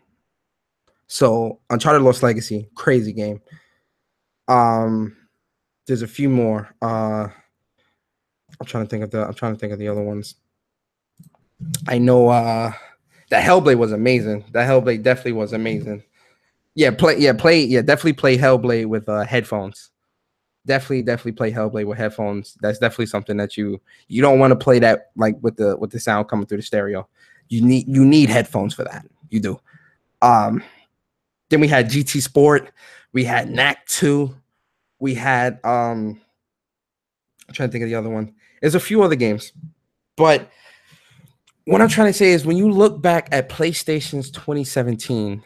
So Uncharted Lost Legacy, crazy game. There's a few more. I'm trying to think of the other ones. I know that Hellblade was amazing. That Hellblade definitely was amazing. Definitely play Hellblade with headphones. Definitely play Hellblade with headphones. That's definitely something that you don't want to play that like with the sound coming through the stereo. You need headphones for that. You do. Then we had GT Sport, we had Knack 2, we had I'm trying to think of the other one. There's a few other games, but what I'm trying to say is when you look back at PlayStation's 2017,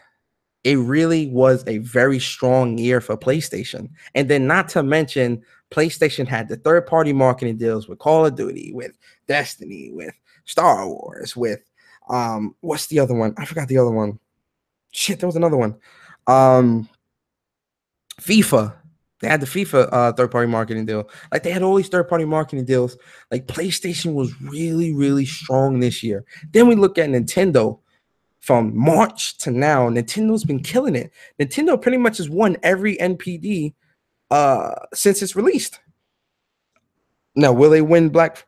it really was a very strong year for PlayStation. And then not to mention, PlayStation had the third-party marketing deals with Call of Duty, with Destiny, with Star Wars, with what's the other one? I forgot the other one. Shit, there was another one. FIFA. They had the FIFA third-party marketing deal. Like they had all these third-party marketing deals. Like PlayStation was really, really strong this year. Then we look at Nintendo. From March to now, Nintendo's been killing it. Nintendo pretty much has won every NPD since it's released. Now, will they win Black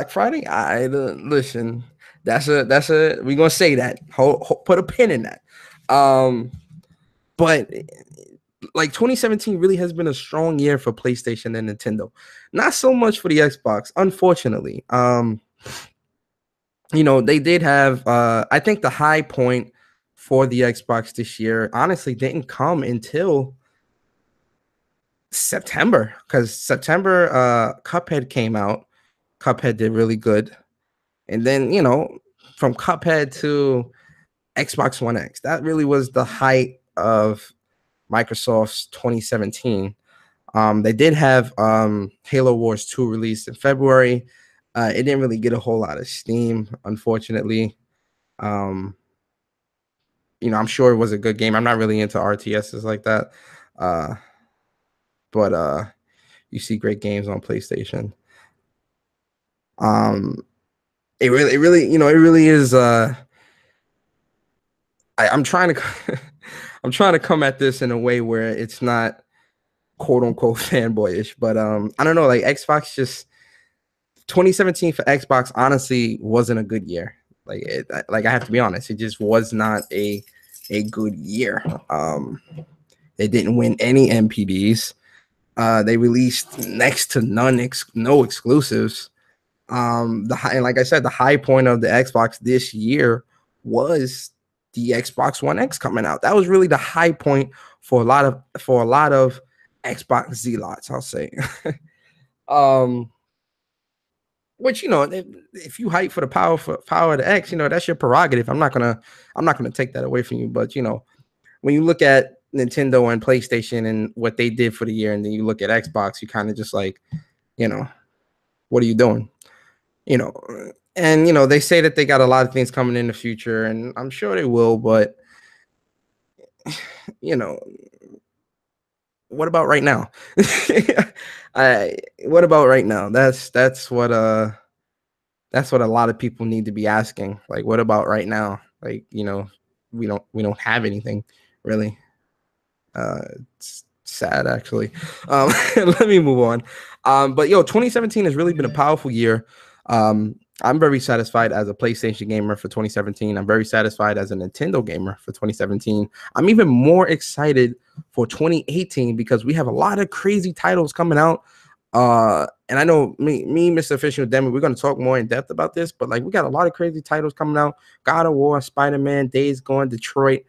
Friday? Listen. That's a we're gonna say that. Put a pin in that. But like 2017 really has been a strong year for PlayStation and Nintendo. Not so much for the Xbox, unfortunately. They did have I think the high point for the Xbox this year honestly didn't come until September, because September Cuphead came out. Cuphead did really good. And then, from Cuphead to Xbox One X, that really was the height of Microsoft's 2017. They did have Halo Wars 2 released in February. It didn't really get a whole lot of steam, unfortunately. I'm sure it was a good game. I'm not really into RTSs like that. But you see great games on PlayStation. It really is. I'm trying to I'm trying to come at this in a way where it's not quote unquote fanboyish, but I don't know, like Xbox just 2017 for Xbox honestly wasn't a good year. Like I have to be honest, it just was not a good year. They didn't win any MPDs. They released next to no exclusives. Like I said, the high point of the Xbox this year was the Xbox One X coming out. That was really the high point for a lot of Xbox zealots, I'll say. Which if you hype for the power of the X, that's your prerogative. I'm not gonna take that away from you. But when you look at Nintendo and PlayStation and what they did for the year, and then you look at Xbox, you kind of just like, what are you doing? And they say that they got a lot of things coming in the future, and I'm sure they will, but what about right now? What about right now? That's what a lot of people need to be asking. Like, what about right now? Like, we don't have anything really. It's sad actually. Let me move on. But 2017 has really been a powerful year. I'm very satisfied as a PlayStation gamer for 2017. I'm very satisfied as a Nintendo gamer for 2017. I'm even more excited for 2018 because we have a lot of crazy titles coming out. And I know me, Mr. Official Demi, we're going to talk more in depth about this, but like we got a lot of crazy titles coming out. God of War, Spider-Man, Days Gone, Detroit.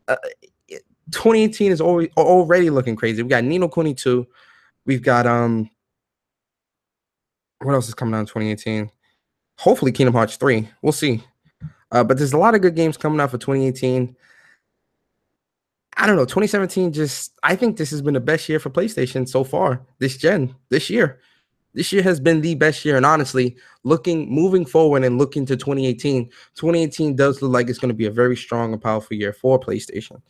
2018 is already looking crazy. We got Ni no Kuni 2. We've got what else is coming out in 2018? Hopefully Kingdom Hearts 3. We'll see. But there's a lot of good games coming out for 2018. I don't know. 2017 I think this has been the best year for PlayStation so far. This year. This year has been the best year. And honestly, moving forward and looking to 2018 does look like it's going to be a very strong and powerful year for PlayStation.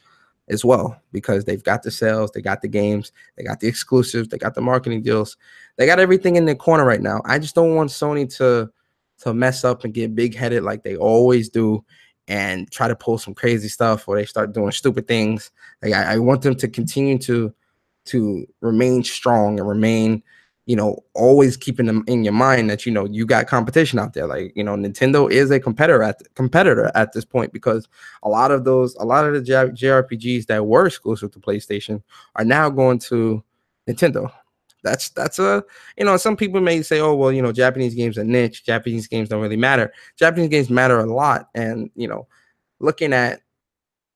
as well, because they've got the sales, they got the games, they got the exclusives, they got the marketing deals, they got everything in their corner right now. I just don't want Sony to mess up and get big headed like they always do and try to pull some crazy stuff, or they start doing stupid things. Like I want them to continue to remain strong and remain, always keeping them in your mind that, you got competition out there. Like, Nintendo is a competitor at this point, because a lot of the JRPGs that were exclusive to PlayStation are now going to Nintendo. That's some people may say, oh, well, Japanese games are niche. Japanese games don't really matter. Japanese games matter a lot. And, looking at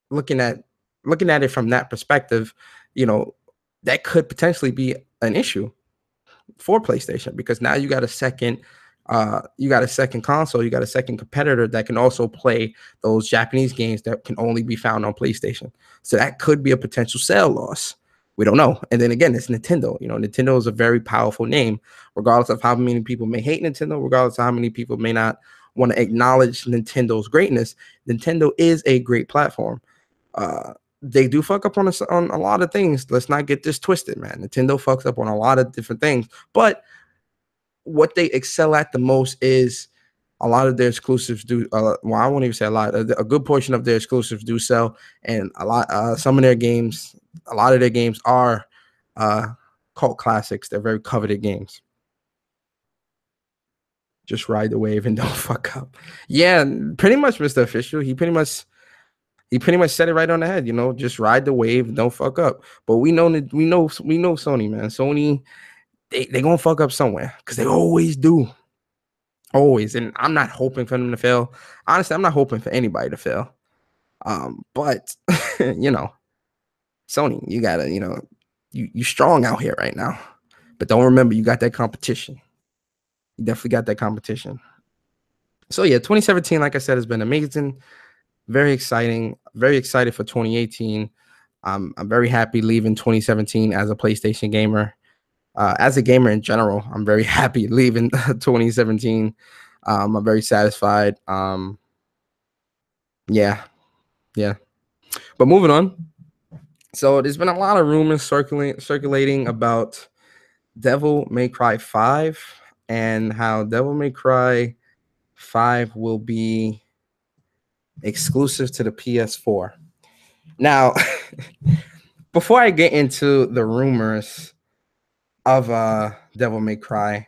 looking at it from that perspective, that could potentially be an issue for PlayStation, because now you got a second console, you got a second competitor that can also play those Japanese games that can only be found on PlayStation. So that could be a potential sale loss. We don't know. And then again, it's Nintendo. Nintendo is a very powerful name, regardless of how many people may hate Nintendo, regardless of how many people may not want to acknowledge Nintendo's greatness. Nintendo is a great platform. They do fuck up on a lot of things. Let's not get this twisted, man. Nintendo fucks up on a lot of different things, but what they excel at the most is a lot of their exclusives do. Well, I won't even say a lot. A good portion of their exclusives do sell, and a lot a lot of their games are cult classics. They're very coveted games. Just ride the wave and don't fuck up. Yeah, pretty much, Mr. Official. He pretty much said it right on the head. Just ride the wave and don't fuck up. But we know Sony, man. Sony, they gonna fuck up somewhere, because they always do. Always. And I'm not hoping for them to fail. Honestly, I'm not hoping for anybody to fail. But Sony, you gotta, you strong out here right now. But don't remember, you got that competition. You definitely got that competition. So yeah, 2017, like I said, has been amazing. Very exciting. Very excited for 2018. I'm very happy leaving 2017 as a PlayStation gamer. As a gamer in general, I'm very happy leaving 2017. I'm very satisfied. Yeah. But moving on. So there's been a lot of rumors circulating about Devil May Cry 5, and how Devil May Cry 5 will be exclusive to the PS4. Now, before I get into the rumors of Devil May Cry,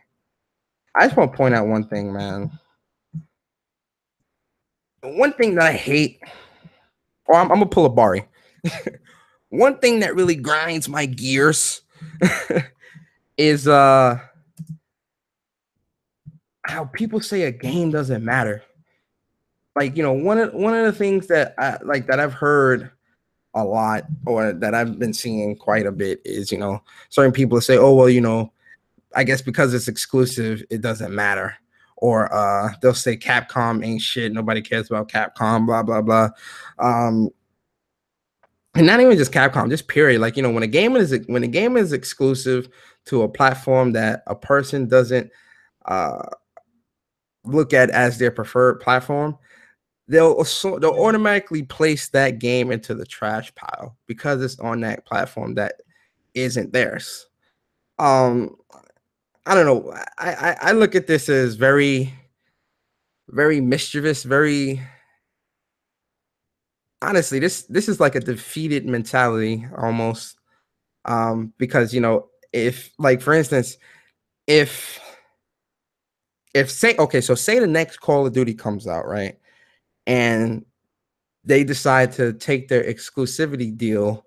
I just want to point out one thing, man. One thing that I hate, or I'm gonna pull a Bari. One thing that really grinds my gears is how people say a game doesn't matter. Like, one of the things that I've heard a lot, or that I've been seeing quite a bit, is certain people say, oh, well, I guess because it's exclusive, it doesn't matter. Or they'll say Capcom ain't shit, nobody cares about Capcom, blah blah blah. And not even just Capcom, just period. Like, when a game is exclusive to a platform that a person doesn't look at as their preferred platform, they'll automatically place that game into the trash pile, because it's on that platform that isn't theirs. I don't know. I look at this as very, very mischievous. Very honestly, this is like a defeated mentality almost. Because if, like, for instance, if say the next Call of Duty comes out, right, and they decide to take their exclusivity deal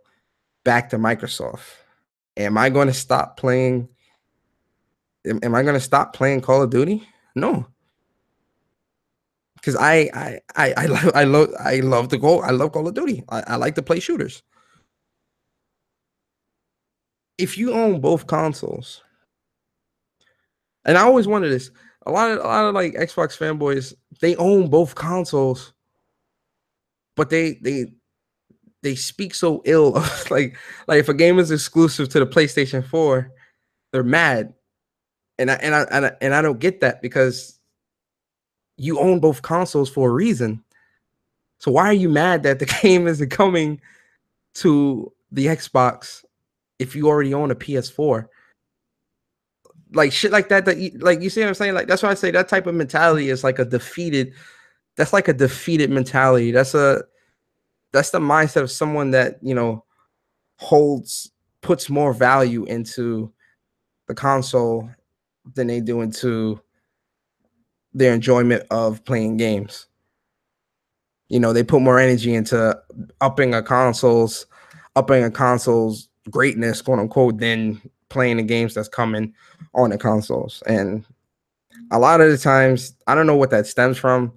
back to Microsoft, am I going to stop playing? Am I going to stop playing Call of Duty? No, because I love to go. I love Call of Duty. I like to play shooters. If you own both consoles, and I always wonder this, a lot of like Xbox fanboys, they own both consoles, but they speak so ill of like if a game is exclusive to the PlayStation 4, they're mad. And I don't get that, because you own both consoles for a reason. So why are you mad that the game isn't coming to the Xbox if you already own a PS4. Like shit like that like you see what I'm saying? Like that's why I say that type of mentality is like a defeated mentality. That's the mindset of someone that, you know, puts more value into the console than they do into their enjoyment of playing games. You know, they put more energy into upping a console's greatness, quote unquote, than playing the games that's coming on the consoles. And a lot of the times, I don't know what that stems from.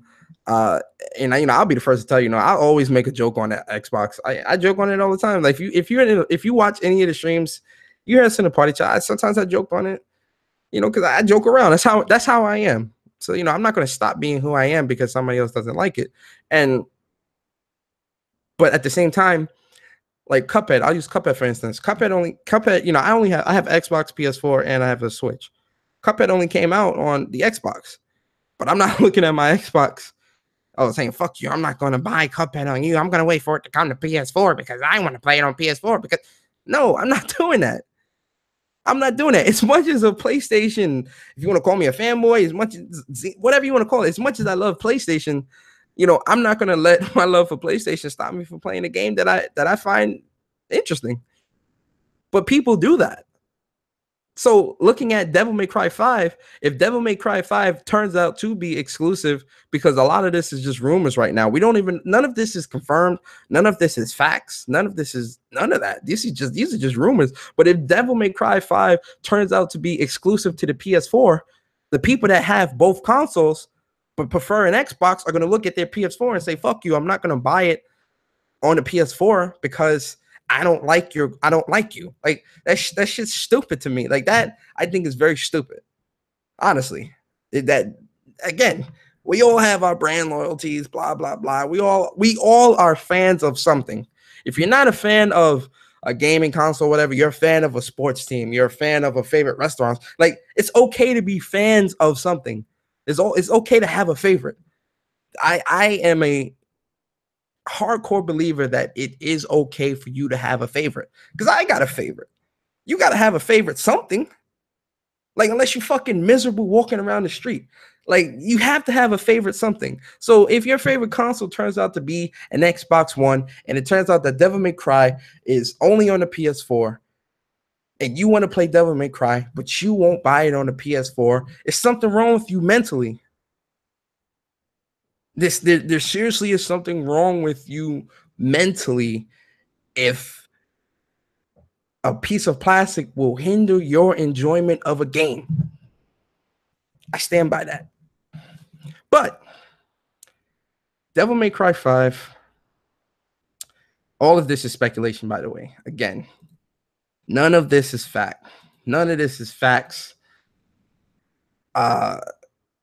And I'll be the first to tell you, I always make a joke on that Xbox. I joke on it all the time. Like if you watch any of the streams, you hear us in the party chat. Sometimes I joke on it, because I joke around. That's how I am. So I'm not going to stop being who I am because somebody else doesn't like it. But at the same time, like Cuphead, I'll use Cuphead for instance. Cuphead, I have Xbox, PS4, and I have a Switch. Cuphead only came out on the Xbox, but I'm not looking at my Xbox. I was saying, fuck you, I'm not going to buy Cuphead on you. I'm going to wait for it to come to PS4 because I want to play it on PS4 because no, I'm not doing that. I'm not doing that. As much as a PlayStation, if you want to call me a fanboy, as much as whatever you want to call it, as much as I love PlayStation, I'm not going to let my love for PlayStation stop me from playing a game that I find interesting. But people do that. So looking at Devil May Cry 5, if Devil May Cry 5 turns out to be exclusive, because a lot of this is just rumors right now. None of this is confirmed. None of this is facts. None of that. These are just rumors. But if Devil May Cry 5 turns out to be exclusive to the PS4, the people that have both consoles but prefer an Xbox are going to look at their PS4 and say, fuck you, I'm not going to buy it on the PS4 because I don't like you. Like that shit's stupid to me. Like that, I think is very stupid. Honestly, that again, we all have our brand loyalties, blah, blah, blah. We all are fans of something. If you're not a fan of a gaming console, whatever, you're a fan of a sports team, you're a fan of a favorite restaurant. Like it's okay to be fans of something. It's okay to have a favorite. I am a hardcore believer that it is okay for you to have a favorite, because I got a favorite. You got to have a favorite something. Like unless you fucking miserable walking around the street, like you have to have a favorite something. So if your favorite console turns out to be an Xbox One and it turns out that Devil May Cry is only on the PS4 and you want to play Devil May Cry but you won't buy it on the PS4, is something wrong with you mentally. There seriously is something wrong with you mentally if a piece of plastic will hinder your enjoyment of a game. I stand by that. But Devil May Cry 5, all of this is speculation, by the way. Again, none of this is fact. None of this is facts.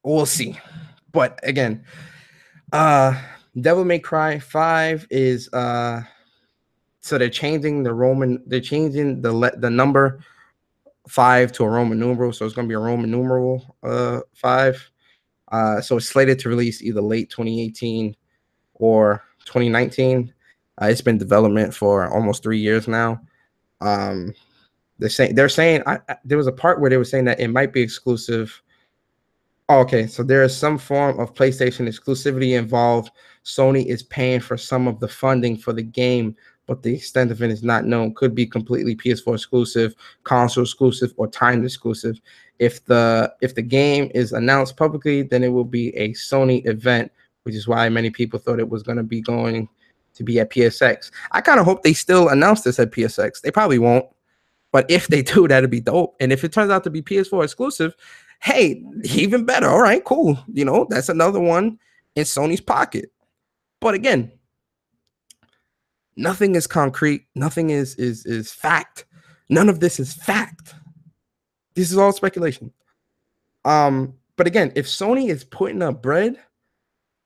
We'll see. But again, Devil May Cry 5 is so they're changing the number 5 to a Roman numeral, so it's going to be a Roman numeral 5. So it's slated to release either late 2018 or 2019. It's been in development for almost 3 years now. They're saying there was a part where they were saying that it might be exclusive. Oh, okay, so there is some form of PlayStation exclusivity involved. Sony is paying for some of the funding for the game, but the extent of it is not known. Could be completely PS4 exclusive, console exclusive, or timed exclusive. If the game is announced publicly, then it will be a Sony event, which is why many people thought it was going to be at PSX. I kind of hope they still announce this at PSX. They probably won't, but if they do, that'd be dope. And if it turns out to be PS4 exclusive, hey, even better. All right, cool. That's another one in Sony's pocket. But again, nothing is concrete. Nothing is fact. None of this is fact. This is all speculation. But again, if Sony is putting up bread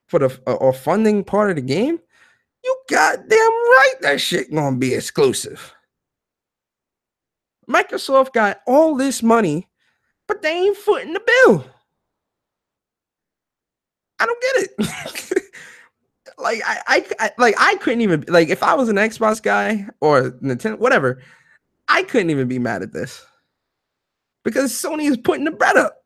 for the or funding part of the game, you goddamn right that shit gonna be exclusive. Microsoft got all this money, but they ain't footing the bill. I don't get it. like I couldn't even like if I was an Xbox guy or Nintendo, whatever, I couldn't even be mad at this because Sony is putting the bread up.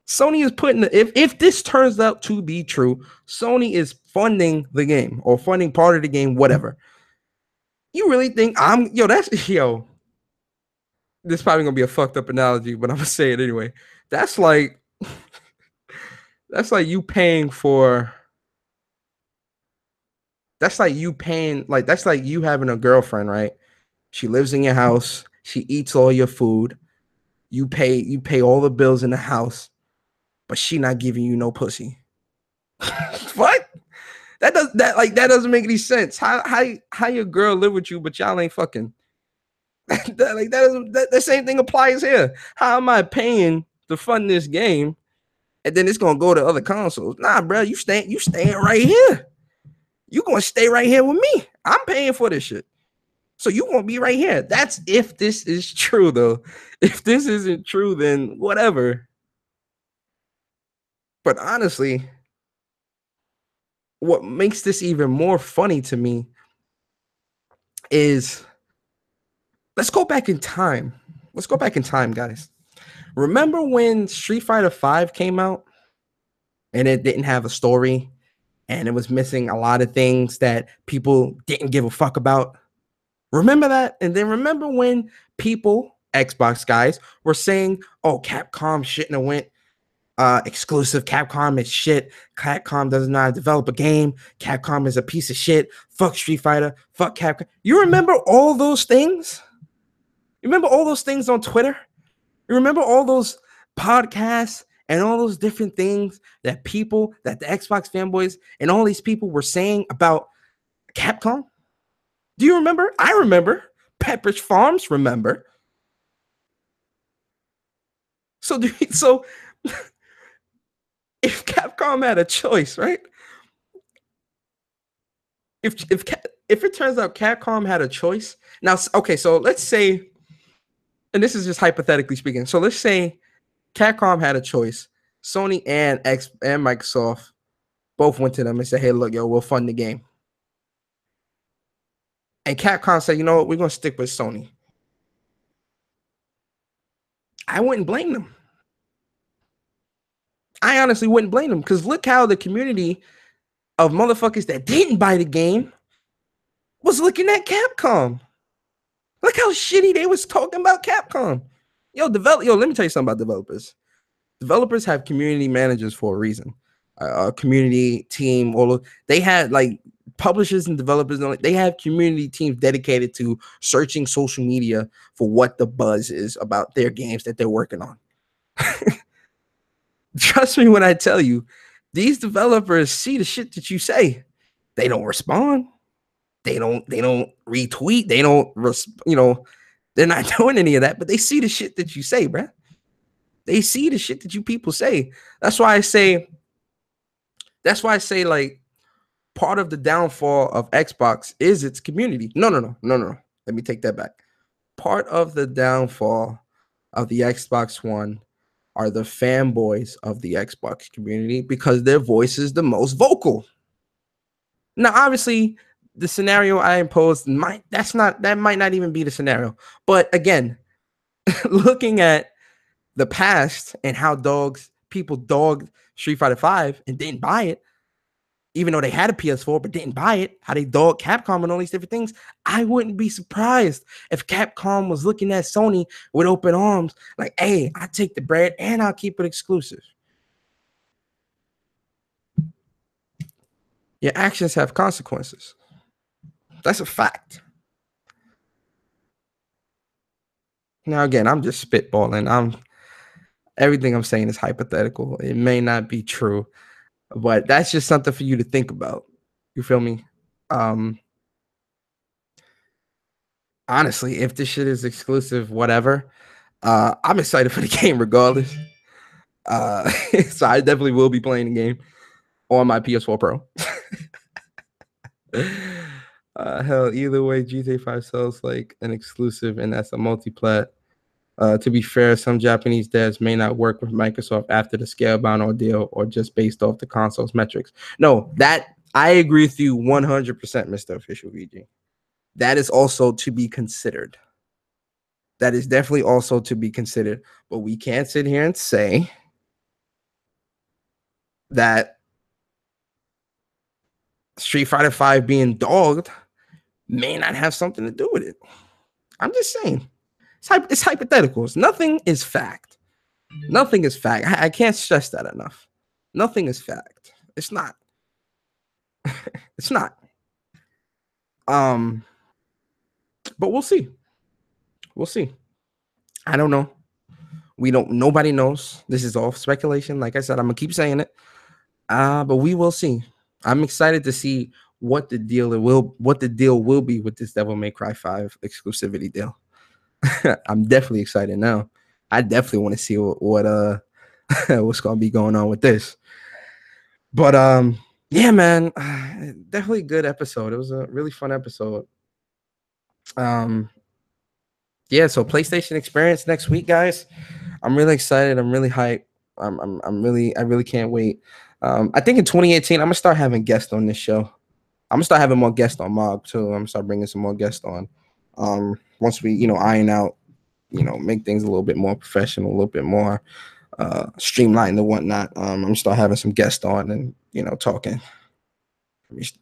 Sony is putting if this turns out to be true, Sony is funding the game or funding part of the game, whatever. You really think this is probably gonna be a fucked up analogy, but I'm gonna say it anyway. That's like that's like you paying for that's like you having a girlfriend, right? She lives in your house, she eats all your food, you pay all the bills in the house, but she not giving you no pussy. What? That doesn't make any sense. How your girl live with you, but y'all ain't fucking? The same thing applies here. How am I paying to fund this game, and then it's gonna go to other consoles? Nah, bro, you staying right here. You gonna stay right here with me. I'm paying for this shit, so you gonna be right here. That's if this is true, though. If this isn't true, then whatever. But honestly, what makes this even more funny to me is let's go back in time. Let's go back in time, guys. Remember when Street Fighter V came out and it didn't have a story and it was missing a lot of things that people didn't give a fuck about? Remember that? And then remember when people, Xbox guys, were saying, oh, Capcom shouldn't have went exclusive. Capcom is shit. Capcom does not develop a game. Capcom is a piece of shit. Fuck Street Fighter. Fuck Capcom. You remember all those things? You remember all those things on Twitter? You remember all those podcasts and all those different things that the Xbox fanboys and all these people were saying about Capcom? Do you remember? I remember. Pepperidge Farms remember. So if Capcom had a choice, right? If it turns out Capcom had a choice, now okay, so let's say, and this is just hypothetically speaking. So let's say Capcom had a choice. Sony and Microsoft both went to them and said, "Hey, look, yo, we'll fund the game." And Capcom said, "You know what? We're gonna stick with Sony." I wouldn't blame them. I honestly wouldn't blame them because look how the community of motherfuckers that didn't buy the game was looking at Capcom. Look how shitty they was talking about Capcom. Let me tell you something about developers. Developers have community managers for a reason. A community team, they had like publishers and developers, they have community teams dedicated to searching social media for what the buzz is about their games that they're working on. Trust me when I tell you, these developers see the shit that you say. They don't respond. They don't retweet. They don't, they're not doing any of that, but they see the shit that you say, bruh. They see the shit that you people say. That's why I say, like, part of the downfall of Xbox is its community. No. Let me take that back. Part of the downfall of the Xbox One are the fanboys of the Xbox community because their voice is the most vocal. Now, obviously, the scenario I imposed might not even be the scenario. But again, looking at the past and how people dogged Street Fighter V and didn't buy it, even though they had a PS4 but didn't buy it, how they dogged Capcom and all these different things, I wouldn't be surprised if Capcom was looking at Sony with open arms, like, hey, I take the bread and I'll keep it exclusive. Your actions have consequences. That's a fact. Now, again, I'm just spitballing. Everything I'm saying is hypothetical. It may not be true, but that's just something for you to think about. You feel me? Honestly, if this shit is exclusive, whatever, I'm excited for the game regardless. So I definitely will be playing the game on my PS4 Pro. Hell, either way, GTA 5 sells like an exclusive, and that's a multi-plat. To be fair, some Japanese devs may not work with Microsoft after the Scalebound ordeal or just based off the console's metrics. No, that I agree with you 100%, Mr. Official VG. That is also to be considered. That is definitely also to be considered. But we can't sit here and say that Street Fighter 5 being dogged may not have something to do with it. I'm just saying. It's hypotheticals. Nothing is fact. Nothing is fact. I can't stress that enough. Nothing is fact. It's not. It's not. But we'll see. We'll see. I don't know. Nobody knows. This is all speculation. Like I said, I'm gonna keep saying it. But we will see. I'm excited to see what the deal will be with this Devil May Cry 5 exclusivity deal. I'm definitely excited now. I definitely want to see what what's gonna be going on with this. But yeah, man, definitely a good episode. It was a really fun episode. Yeah, so PlayStation Experience next week, guys. I'm really excited. I'm really hyped. I really can't wait. I think in 2018, I'm gonna start having guests on this show. I'm gonna start having more guests on Mob too. I'm gonna start bringing some more guests on. Once we, iron out, make things a little bit more professional, a little bit more streamlined and whatnot. I'm gonna start having some guests on and talking.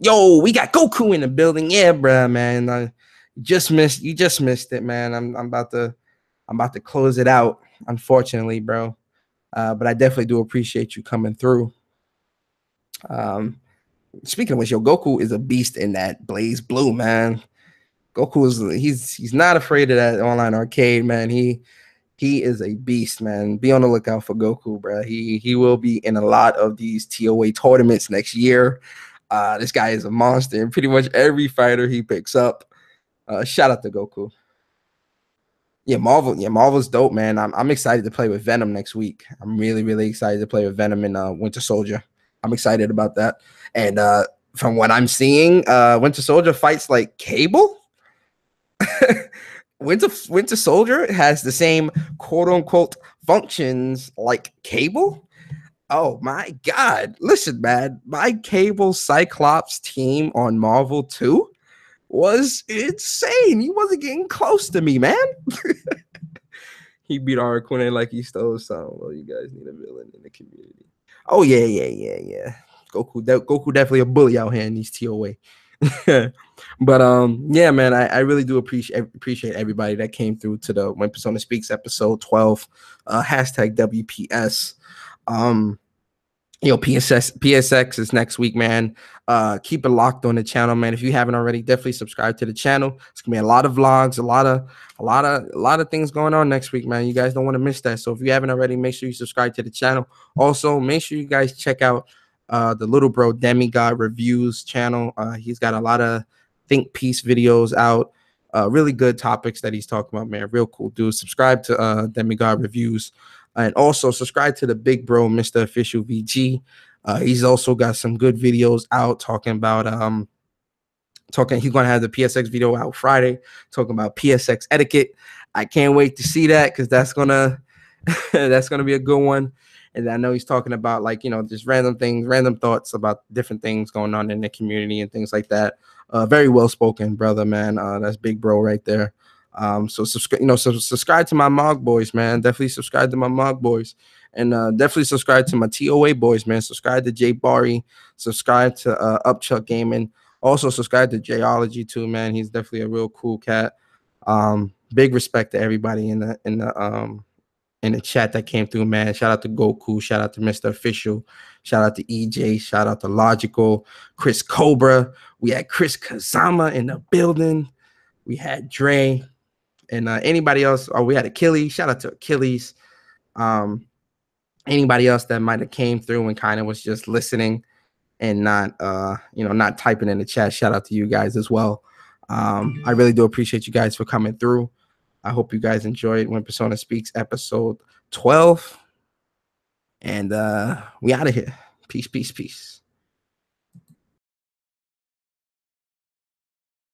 Yo, we got Goku in the building. Yeah, bruh, man. You just missed it, man. I'm about to close it out, unfortunately, bro. But I definitely do appreciate you coming through. Speaking of which, Goku is a beast in that Blaze Blue, man. Goku he's not afraid of that online arcade, man. He is a beast, man. Be on the lookout for Goku, bro. He will be in a lot of these TOA tournaments next year. This guy is a monster in pretty much every fighter he picks up. Shout out to Goku. Yeah, Marvel's dope, man. I'm excited to play with Venom next week. I'm really, really excited to play with Venom in Winter Soldier. I'm excited about that. And from what I'm seeing, Winter Soldier fights like Cable. Winter Soldier has the same quote unquote functions like Cable. Oh my God. Listen, man, my Cable Cyclops team on Marvel 2 was insane. He wasn't getting close to me, man. He beat Arakune like he stole something. Well, you guys need a villain in the community. Oh, yeah. Goku definitely a bully out here in these TOA. But yeah, man, I really do appreciate everybody that came through to the When Persona Speaks episode 12, hashtag WPS. PSX is next week, man. Keep it locked on the channel, man. If you haven't already, definitely subscribe to the channel. It's gonna be a lot of vlogs, a lot of things going on next week, man. You guys don't want to miss that. So if you haven't already, make sure you subscribe to the channel. Also, make sure you guys check out the little bro Demigod Reviews channel. He's got a lot of think piece videos out. Really good topics that he's talking about, man. Real cool dude. Subscribe to Demigod Reviews. And also subscribe to the big bro, Mr. Official VG. He's also got some good videos out talking about he's gonna have the PSX video out Friday, talking about PSX etiquette. I can't wait to see that because that's gonna be a good one. And I know he's talking about just random things, random thoughts about different things going on in the community and things like that. Very well spoken, brother, man. That's big bro right there. So subscribe to my Mog boys, man. Definitely subscribe to my Mog boys, and definitely subscribe to my TOA boys, man. Subscribe to Jay Bari, subscribe to Upchuck Gaming. Also subscribe to Jayology too, man. He's definitely a real cool cat. Big respect to everybody in the chat that came through, man. Shout out to Goku, shout out to Mr. Official, shout out to EJ, shout out to Logical, Chris Cobra. We had Chris Kazama in the building. We had Dre. And anybody else, we had Achilles. Shout out to Achilles. Anybody else that might have came through and kind of was just listening and not not typing in the chat. Shout out to you guys as well. I really do appreciate you guys for coming through. I hope you guys enjoyed When Persona Speaks episode 12. And we out of here. Peace.